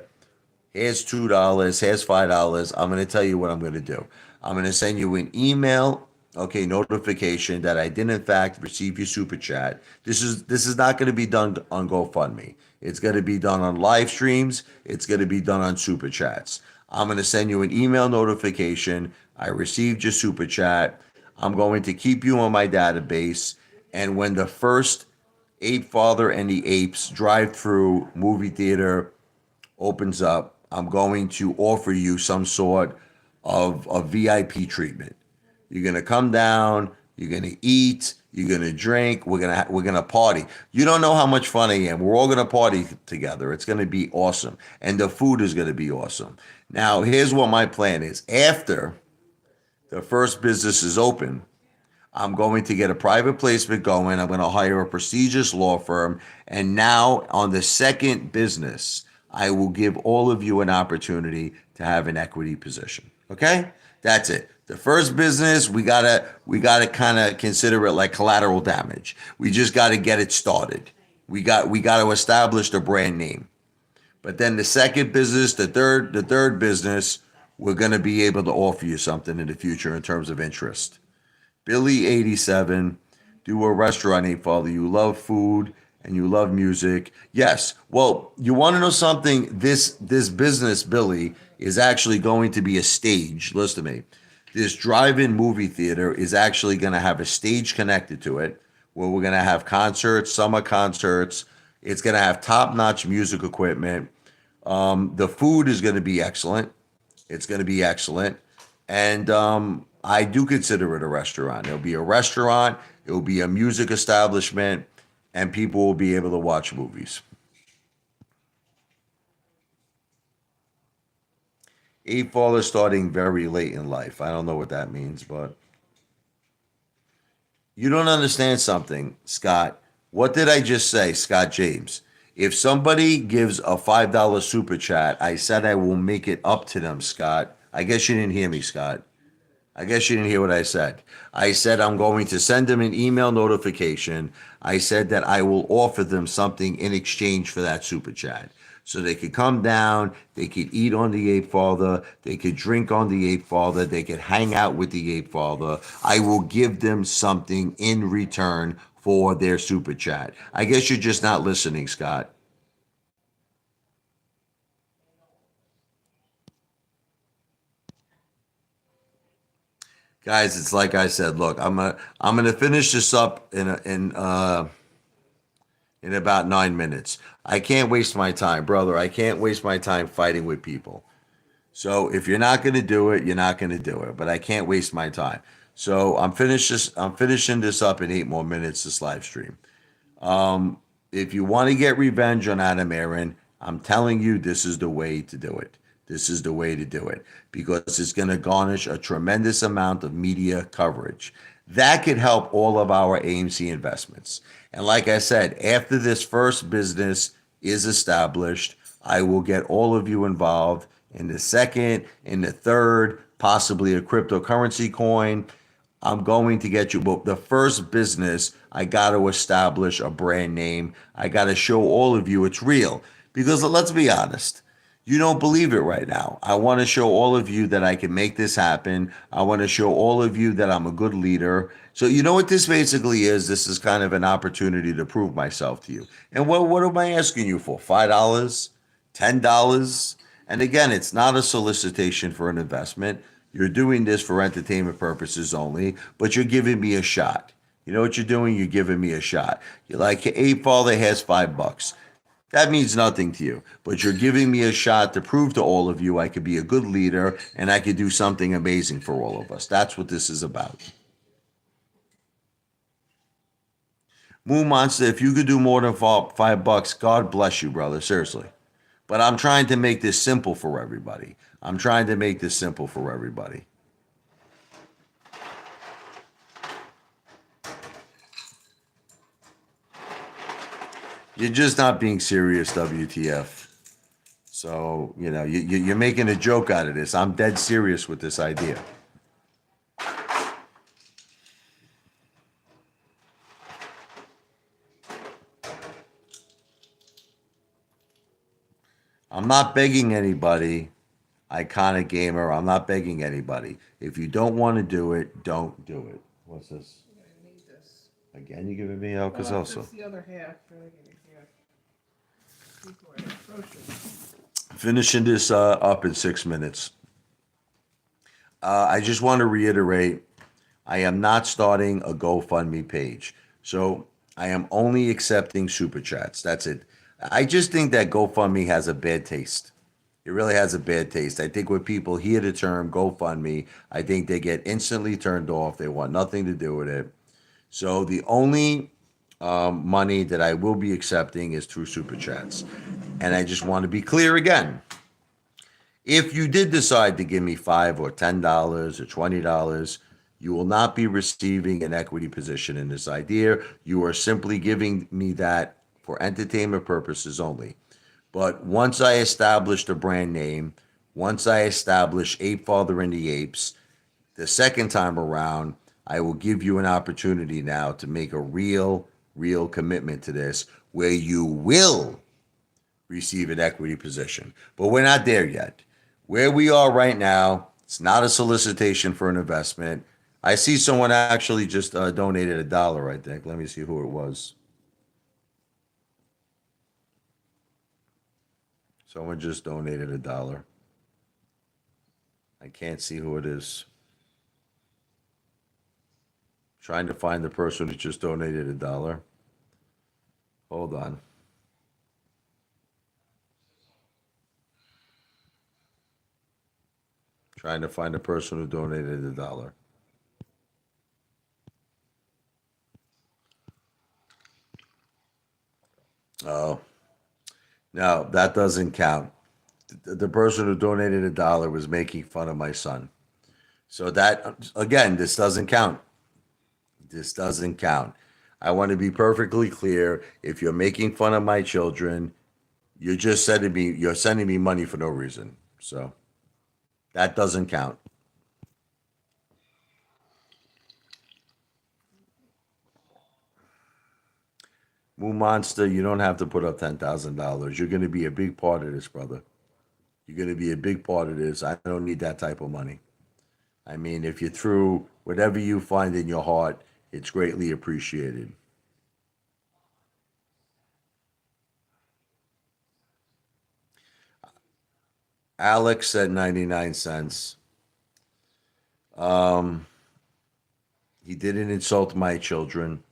Here's $2, here's $5. I'm going to tell you what I'm going to do. I'm going to send you an email, notification that I did in fact receive your super chat. This is not going to be done on GoFundMe. It's going to be done on live streams. It's going to be done on super chats. I'm going to send you an email notification. I received your super chat. I'm going to keep you on my database. And when the first Apefather and the Apes drive-through movie theater opens up, I'm going to offer you some sort of a VIP treatment. You're gonna come down. You're gonna eat. You're gonna drink. We're gonna party. You don't know how much fun I am. We're all gonna party together. It's gonna be awesome, and the food is gonna be awesome. Now, here's what my plan is. After The first business is open. I'm going to get a private placement going. I'm going to hire a prestigious law firm. And now on the second business, I will give all of you an opportunity to have an equity position. Okay? That's it. The first business, we gotta kind of consider it like collateral damage. We just gotta get it started. We got to establish the brand name. But then the second business, the third business, we're gonna be able to offer you something in the future in terms of interest. Billy 87, do a restaurant, Apefather. You love food and you love music. Yes. Well, you want to know something? This business, Billy, is actually going to be a stage. Listen to me. This drive-in movie theater is actually going to have a stage connected to it where we're going to have concerts, summer concerts. It's going to have top-notch music equipment. The food is going to be excellent. It's going to be excellent. And I do consider it a restaurant. It'll be a restaurant, it will be a music establishment, and people will be able to watch movies. Eight Fall starting very late in life. I don't know what that means, but you don't understand something, Scott. What did I just say, Scott James? If somebody gives a $5 super chat, I said I will make it up to them, Scott. I guess you didn't hear me, Scott. I guess you didn't hear what I said. I said I'm going to send them an email notification. I said that I will offer them something in exchange for that super chat. So they could come down, they could eat on the Ape Father, they could drink on the Ape Father, they could hang out with the Ape Father. I will give them something in return for their super chat. I guess you're just not listening, Scott. Guys, it's like I said. Look, I'm gonna finish this up in about 9 minutes. I can't waste my time, brother. I can't waste my time fighting with people. So if you're not gonna do it, you're not gonna do it. But I can't waste my time. So I'm finishing this up in 8 more minutes. This live stream. If you want to get revenge on Adam Aaron, I'm telling you, this is the way to do it. This is the way to do it because it's going to garnish a tremendous amount of media coverage. That could help all of our AMC investments. And like I said, after this first business is established, I will get all of you involved in the second, in the third, possibly a cryptocurrency coin. I'm going to get you. But the first business, I got to establish a brand name. I got to show all of you it's real. Because let's be honest, you don't believe it right now. I want to show all of you that I can make this happen. I want to show all of you that I'm a good leader. So you know what this basically is? This is kind of an opportunity to prove myself to you. And what am I asking you for? $5? $10? And again, it's not a solicitation for an investment. You're doing this for entertainment purposes only, but you're giving me a shot. You know what you're doing? You're giving me a shot. You're like, hey, Father has $5. That means nothing to you, but you're giving me a shot to prove to all of you I could be a good leader and I could do something amazing for all of us. That's what this is about. Moon Monster, if you could do more than $5, God bless you, brother. Seriously. But I'm trying to make this simple for everybody. I'm trying to make this simple for everybody. You're just not being serious, WTF. So, you're making a joke out of this. I'm dead serious with this idea. I'm not begging anybody, iconic gamer. I'm not begging anybody. If you don't want to do it, don't do it. What's this? I need this. Again, you giving me Alka also. That's the other half. Really give me half. People are atrocious. Finishing this up in 6 minutes. I just want to reiterate, I am not starting a GoFundMe page. So I am only accepting super chats. That's it. I just think that GoFundMe has a bad taste. It really has a bad taste. I think when people hear the term GoFundMe, I think they get instantly turned off. They want nothing to do with it. So the only money that I will be accepting is through super chats. And I just want to be clear again. If you did decide to give me $5 or $10 or $20, you will not be receiving an equity position in this idea. You are simply giving me that for entertainment purposes only. But once I establish the brand name, once I establish Apefather and the Apes, the second time around, I will give you an opportunity now to make a real commitment to this where you will receive an equity position. But we're not there yet. Where we are right now, it's not a solicitation for an investment. I see someone actually just donated $1, I think. Let me see who it was. Someone just donated $1. I can't see who it is. Trying to find the person who just donated $1. Hold on. Trying to find the person who donated $1. Oh, no, that doesn't count. The person who donated $1 was making fun of my son. So that, again, this doesn't count. This doesn't count. I want to be perfectly clear. If you're making fun of my children, you're sending me money for no reason. So that doesn't count. Moo Monster, you don't have to put up $10,000. You're going to be a big part of this, brother. You're going to be a big part of this. I don't need that type of money. I mean, if you threw whatever you find in your heart, it's greatly appreciated. Alex said 99 cents. Um, he didn't insult my children.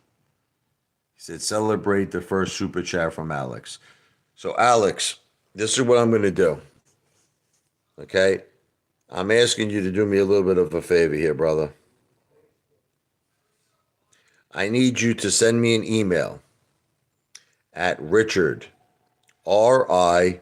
He said, celebrate the first super chat from Alex. So, Alex, this is what I'm going to do. Okay? I'm asking you to do me a little bit of a favor here, brother. I need you to send me an email at Richard, RICHARD,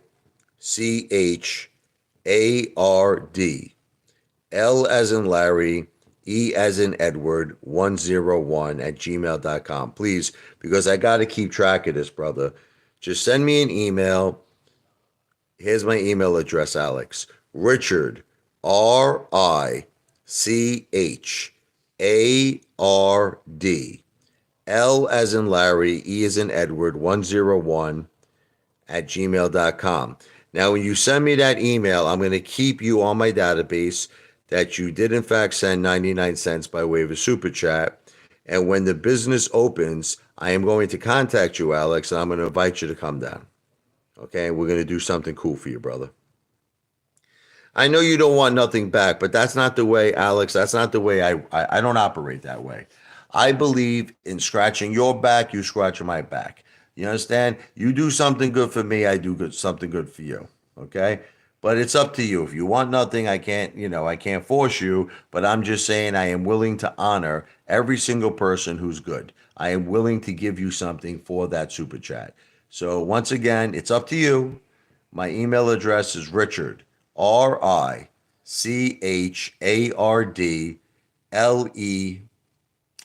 L as in Larry, E as in Edward, 101 at gmail.com. Please, because I got to keep track of this, brother. Just send me an email. Here's my email address, Alex. Richard, RICHARD, L as in Larry, E as in Edward, 101 at gmail.com. Now, when you send me that email, I'm going to keep you on my database that you did, in fact, send 99 cents by way of a super chat. And when the business opens, I am going to contact you, Alex, and I'm going to invite you to come down. Okay? We're going to do something cool for you, brother. I know you don't want nothing back, but that's not the way, Alex. That's not the way I don't operate that way. I believe in scratching your back, you scratch my back. You understand? You do something good for me, I do something good for you. Okay? But it's up to you. If you want nothing, I can't force you, but I'm just saying I am willing to honor every single person who's good. I am willing to give you something for that super chat. So once again, it's up to you. My email address is Richard, RICHARD,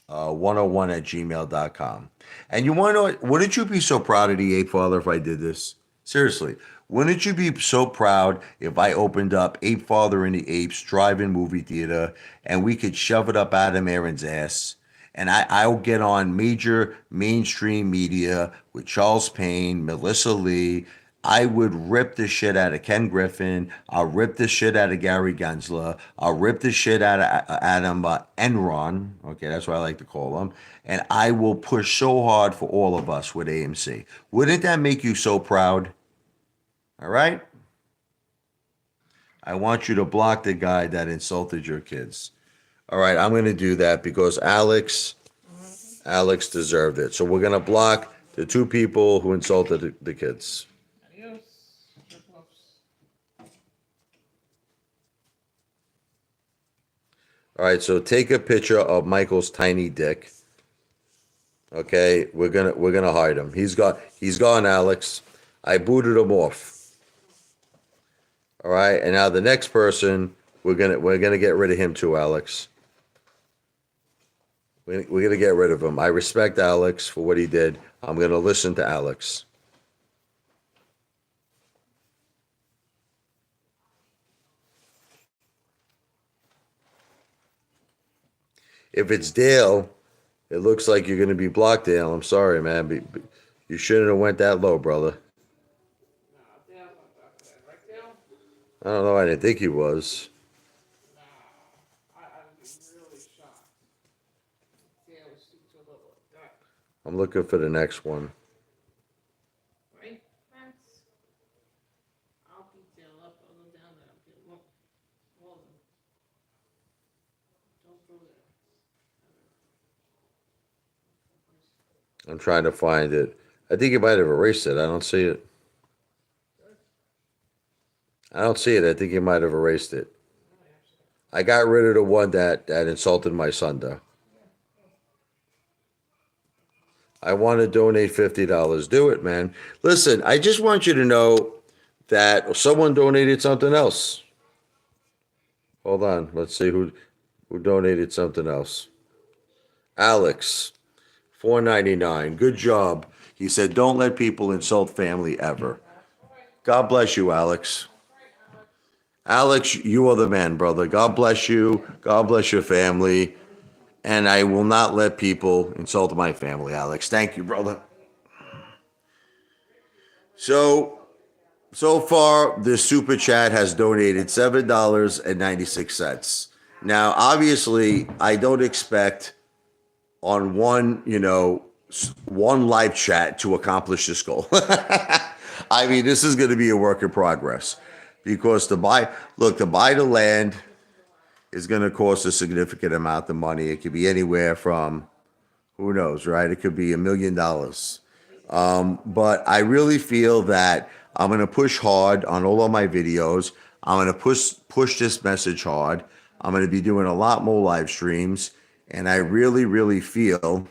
101 at gmail.com. And you want to know what? Wouldn't you be so proud of the Apefather if I did this? Seriously. Wouldn't you be so proud if I opened up Apefather and the Apes drive-in movie theater and we could shove it up Adam Aaron's ass? And I'll get on major mainstream media with Charles Payne, Melissa Lee. I would rip the shit out of Ken Griffin. I'll rip the shit out of Gary Gensler. I'll rip the shit out of Adam Enron. Okay, that's what I like to call him. And I will push so hard for all of us with AMC. Wouldn't that make you so proud? All right? I want you to block the guy that insulted your kids. All right, I'm going to do that because Alex deserved it. So we're going to block the two people who insulted the kids. Adios. Flip flops. All right, so take a picture of Michael's tiny dick. Okay, we're gonna hide him. He's gone, Alex. I booted him off. All right, and now the next person, we're gonna get rid of him too, Alex. We're gonna get rid of him. I respect Alex for what he did. I'm gonna listen to Alex. If it's Dale, it looks like you're gonna be blocked, Dale. I'm sorry, man. You shouldn't have went that low, brother. No, Dale's not talking to that, right, Dale? I don't know. I didn't think he was. No. I would be really shocked. Dale was too little like that. I'm looking for the next one. Right, Max? I'll beat Dale up. I'll go down there. I'll get one. Hold on. Don't go there. I'm trying to find it. I think you might have erased it. I don't see it. I don't see it. I think you might have erased it. I got rid of the one that insulted my son, though. I want to donate $50. Do it, man. Listen, I just want you to know that someone donated something else. Hold on. Let's see who donated something else. Alex, $4.99. Good job. He said, "Don't let people insult family ever." God bless you, Alex. Alex, you are the man, brother. God bless you. God bless your family. And I will not let people insult my family, Alex. Thank you, brother. So far, the super chat has donated $7.96. Now, obviously, I don't expect on one live chat to accomplish this goal. I mean, this is going to be a work in progress because to buy the land is going to cost a significant amount of money. It could be anywhere from, who knows, right? It could be $1 million. But I really feel that I'm going to push hard on all of my videos. I'm going to push this message hard. I'm going to be doing a lot more live streams. And I really, really feel,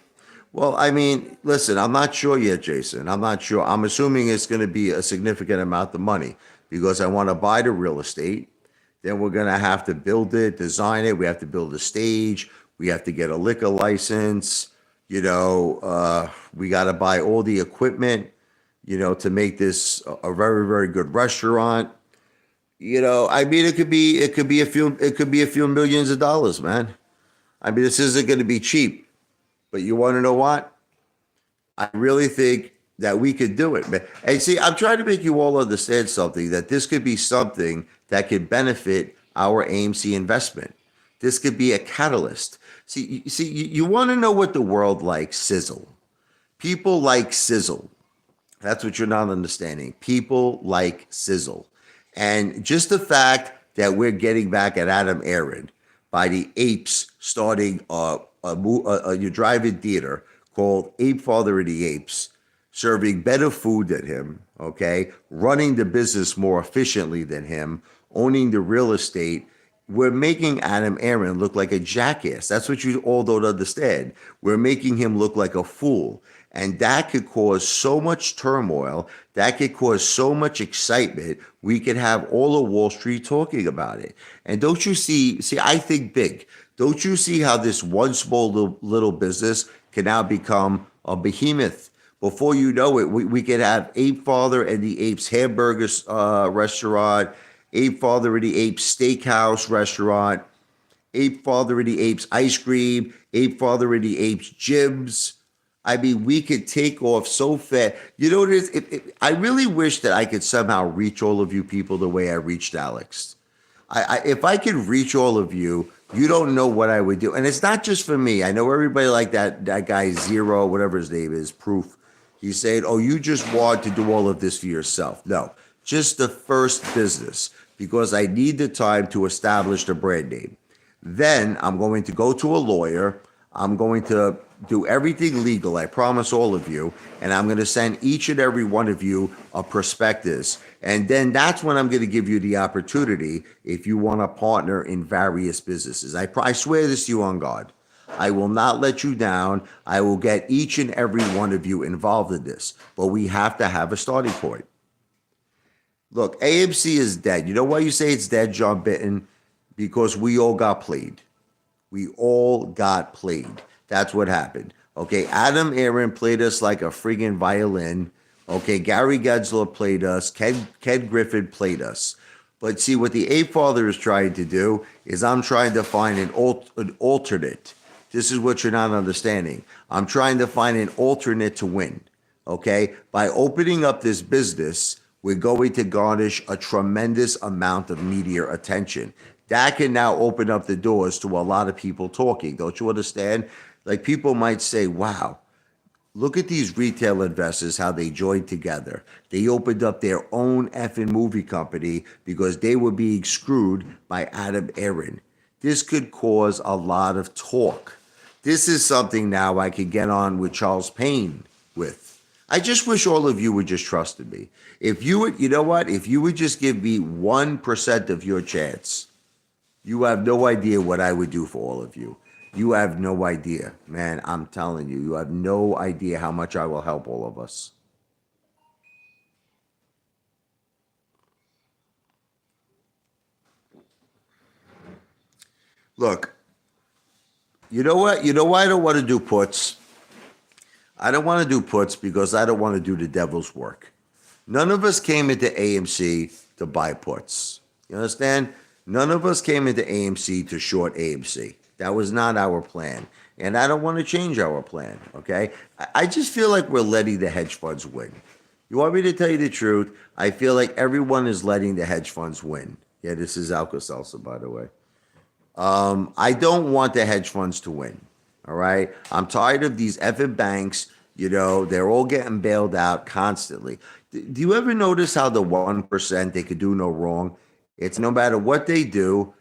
well, I mean, listen, I'm not sure yet, Jason. I'm not sure. I'm assuming it's going to be a significant amount of money because I want to buy the real estate. Then we're going to have to build it, design it. We have to build a stage. We have to get a liquor license. We got to buy all the equipment, to make this a very, very good restaurant. I mean, it could be a few millions of dollars, man. I mean, this isn't going to be cheap, but you want to know what? I really think that we could do it, man. And see, I'm trying to make you all understand something, that this could be something that could benefit our AMC investment. This could be a catalyst. You want to know what the world likes? Sizzle. People like sizzle. That's what you're not understanding. People like sizzle. And just the fact that we're getting back at Adam Aaron by the Apes starting a drive-in theater called Apefather of the Apes, serving better food than him, okay, running the business more efficiently than him, owning the real estate. We're making Adam Aaron look like a jackass. That's what you all don't understand. We're making him look like a fool. And that could cause so much turmoil. That could cause so much excitement. We could have all of Wall Street talking about it. And don't you see, I think big. Don't you see how this one small little business can now become a behemoth? Before you know it, we could have Apefather and the Apes hamburgers restaurant, Apefather and the Apes steakhouse restaurant, Apefather and the Apes ice cream, Apefather and the Apes gyms. I mean, we could take off so fast. You know what it is? I really wish that I could somehow reach all of you people the way I reached Alex. If I could reach all of you, you don't know what I would do. And it's not just for me. I know everybody like that guy Zero, whatever his name is, Proof. He's saying, "Oh, you just want to do all of this for yourself." No, just the first business, because I need the time to establish the brand name. Then I'm going to go to a lawyer. I'm going to do everything legal, I promise all of you, and I'm going to send each and every one of you a prospectus. And then that's when I'm going to give you the opportunity if you want to partner in various businesses. I swear this to you on God. I will not let you down. I will get each and every one of you involved in this, but we have to have a starting point. Look, AMC is dead. You know why you say it's dead, John Bitten? Because we all got played. We all got played. That's what happened. Okay, Adam Aaron played us like a friggin' violin. Okay, Gary Gensler played us. Ken Griffin played us. But see, what the Ape Father is trying to do is I'm trying to find an alternate. This is what you're not understanding. I'm trying to find an alternate to win. Okay, by opening up this business, we're going to garnish a tremendous amount of media attention. That can now open up the doors to a lot of people talking. Don't you understand? Like people might say, wow, look at these retail investors, how they joined together. They opened up their own effing movie company because they were being screwed by Adam Aaron. This could cause a lot of talk. This is something now I could get on with Charles Payne with. I just wish all of you would just trusted me. If you would, you know what? If you would just give me 1% of your chance, you have no idea what I would do for all of you. You have no idea, man. I'm telling you, you have no idea how much I will help all of us. Look, you know what? You know why I don't want to do puts? I don't want to do puts because I don't want to do the devil's work. None of us came into AMC to buy puts. You understand? None of us came into AMC to short AMC. That was not our plan. And I don't want to change our plan, okay? I just feel like we're letting the hedge funds win. You want me to tell you the truth? I feel like everyone is letting the hedge funds win. Yeah, this is Alka Seltzer, by the way. I don't want the hedge funds to win. All right. I'm tired of these effing banks. You know, they're all getting bailed out constantly. Do you ever notice how the 1% they could do no wrong? It's no matter what they do,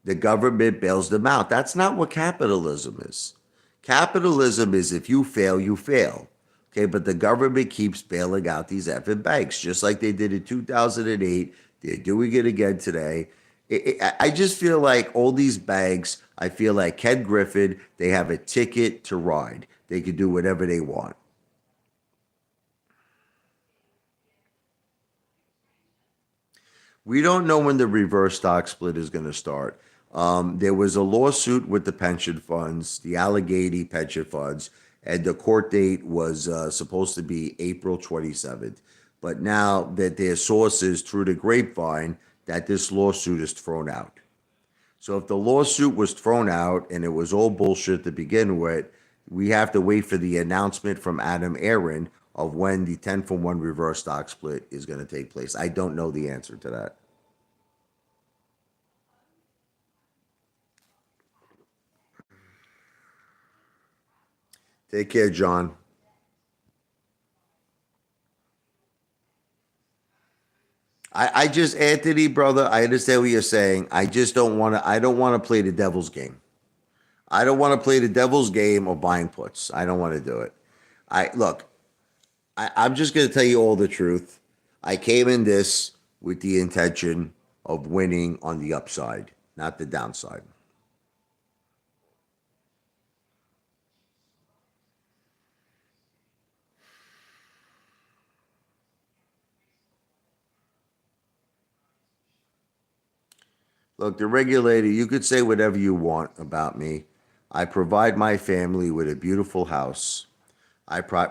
the government bails them out. That's not what capitalism is. Capitalism is if you fail, you fail. Okay, but the government keeps bailing out these effing banks, just like they did in 2008. They're doing it again today. I just feel like all these banks, I feel like Ken Griffin, they have a ticket to ride. They can do whatever they want. We don't know when the reverse stock split is going to start. There was a lawsuit with the pension funds, the Allegheny pension funds, and the court date was supposed to be April 27th. But now that there's sources through the grapevine that this lawsuit is thrown out. So if the lawsuit was thrown out and it was all bullshit to begin with, we have to wait for the announcement from Adam Aaron of when the 10 for 1 reverse stock split is going to take place. I don't know the answer to that. Take care, John. I just, Anthony, brother, I understand what you're saying. I just don't want to, I don't want to play the devil's game. I don't want to play the devil's game of buying puts. I don't want to do it. Look, I'm just going to tell you all the truth. I came in this with the intention of winning on the upside, not the downside. Look, the regulator, you could say whatever you want about me. I provide my family with a beautiful house.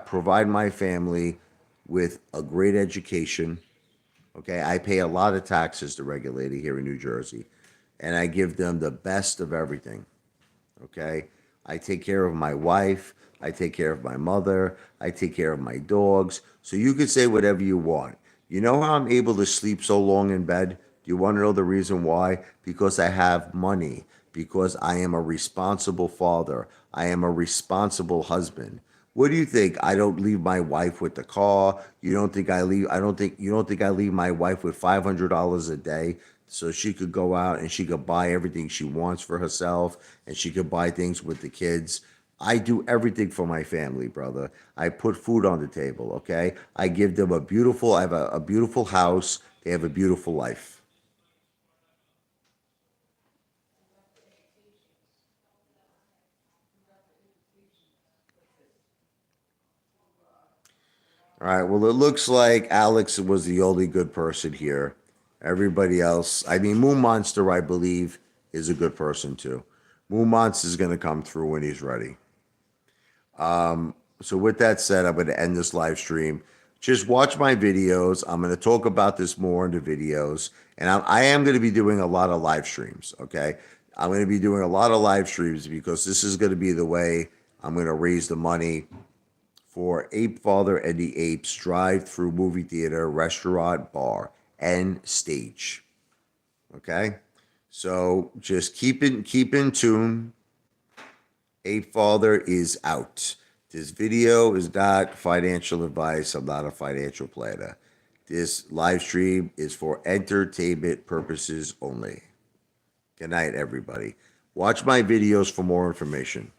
Provide my family with a great education. Okay, I pay a lot of taxes to regulator here in New Jersey, and I give them the best of everything. Okay, I take care of my wife. I take care of my mother. I take care of my dogs. So you could say whatever you want. You know how I'm able to sleep so long in bed? Do you want to know the reason why? Because I have money. Because I am a responsible father. I am a responsible husband. What do you think? I don't leave my wife with the car. You don't think I leave? I don't think you don't think I leave my wife with $500 a day so she could go out and she could buy everything she wants for herself and she could buy things with the kids. I do everything for my family, brother. I put food on the table, okay? I give them I have a beautiful house. They have a beautiful life. All right. Well, it looks like Alex was the only good person here. Everybody else, I mean, Moon Monster, I believe, is a good person too. Moon Monster is going to come through when he's ready. So with that said, I'm going to end this live stream. Just watch my videos. I'm going to talk about this more in the videos, and I am going to be doing a lot of live streams. Okay, I'm going to be doing a lot of live streams because this is going to be the way I'm going to raise the money for Apefather and the Apes drive-through movie theater, restaurant, bar, and stage. Okay, so just keep in tune. Apefather is out. This video is not financial advice. I'm not a financial planner. This live stream is for entertainment purposes only. Good night, everybody. Watch my videos for more information.